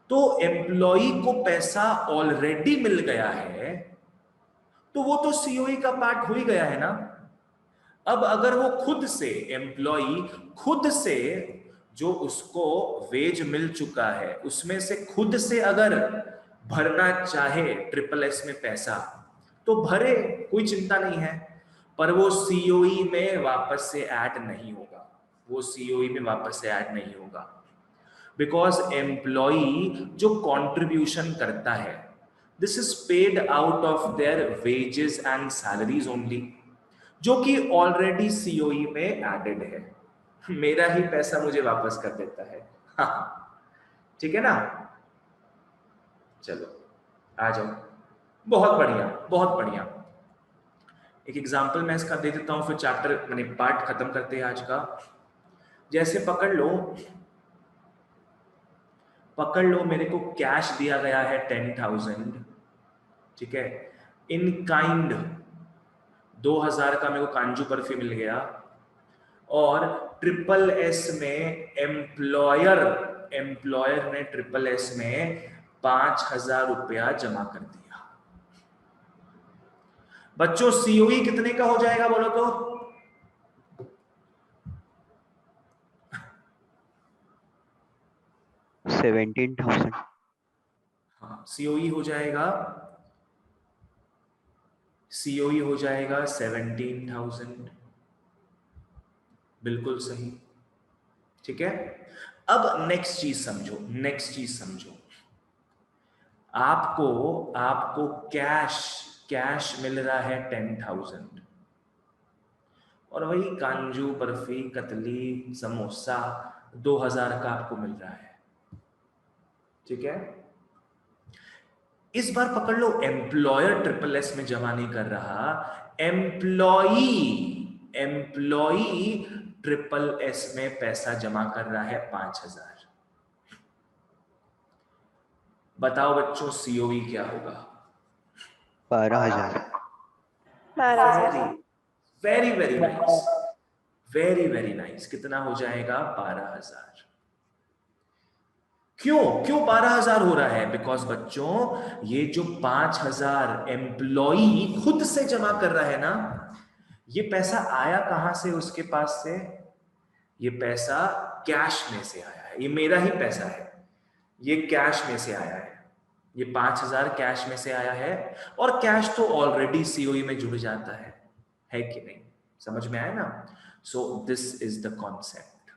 तो एम्प्लॉई को पैसा ऑलरेडी मिल गया है, तो वो तो सीओई का पार्ट हो ही गया है ना। अब अगर वो खुद से, एम्प्लॉई खुद से जो उसको वेज मिल चुका है उसमें से खुद से अगर भरना चाहे ट्रिपल एस में पैसा तो भरे, कोई चिंता नहीं है, पर वो सीओई में वापस से ऐड नहीं होगा, वो सीओई में वापस से ऐड नहीं होगा, बिकॉज एम्प्लॉई जो कंट्रीब्यूशन करता है this is paid out of their wages and salaries only, जो कि ऑलरेडी सीओई में एडेड है, मेरा ही पैसा मुझे वापस कर देता है। हाँ, ठीक है ना? चलो आ जाओ, बहुत बढ़िया बहुत बढ़िया। एक एग्जांपल मैं इसका दे देता हूं, फिर चैप्टर मैंने पार्ट खत्म करते हैं आज का। जैसे पकड़ लो मेरे को कैश दिया गया है 10,000, ठीक है, इन काइंड 2,000 का मेरे को कांजू बर्फी मिल गया, और ट्रिपल एस में एम्प्लॉयर ने ट्रिपल एस में 5,000 रुपया जमा कर दिया। बच्चों सीओई कितने का हो जाएगा बोलो तो? $17,000। हाँ, सीओई हो जाएगा 17,000, बिल्कुल सही, ठीक है। अब नेक्स्ट चीज समझो, आपको कैश मिल रहा है 10,000, और वही कांजू बर्फी कतली समोसा 2,000 का आपको मिल रहा है, ठीक है। इस बार पकड़ लो एम्प्लॉयर ट्रिपल एस में जमा नहीं कर रहा, एम्प्लॉई ट्रिपल एस में पैसा जमा कर रहा है 5,000। बताओ बच्चों सीओई क्या होगा? 12,000। Very very nice, very nice. कितना हो जाएगा? 12,000। क्यों 12,000 हो रहा है? बिकॉज बच्चों ये जो 5,000 एम्प्लॉई खुद से जमा कर रहा है ना, ये पैसा आया कहां से उसके पास से? ये पैसा कैश में से आया है, ये मेरा ही पैसा है, ये कैश में से आया है, ये 5,000 कैश में से आया है, और कैश तो ऑलरेडी सीओई में जुड़ जाता है कि नहीं? समझ में आया ना? So this is the concept.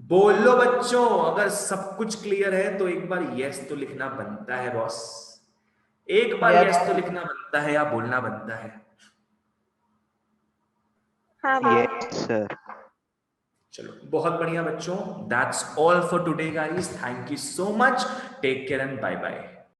बोलो बच्चों, अगर सब कुछ क्लियर है तो एक बार यस तो लिखना बनता है बॉस, एक बार यस तो लिखना बनता है या बोलना बनता है। Yes sir. चलो बहुत बढ़िया बच्चों, that's all for today guys, thank you so much, take care and bye bye.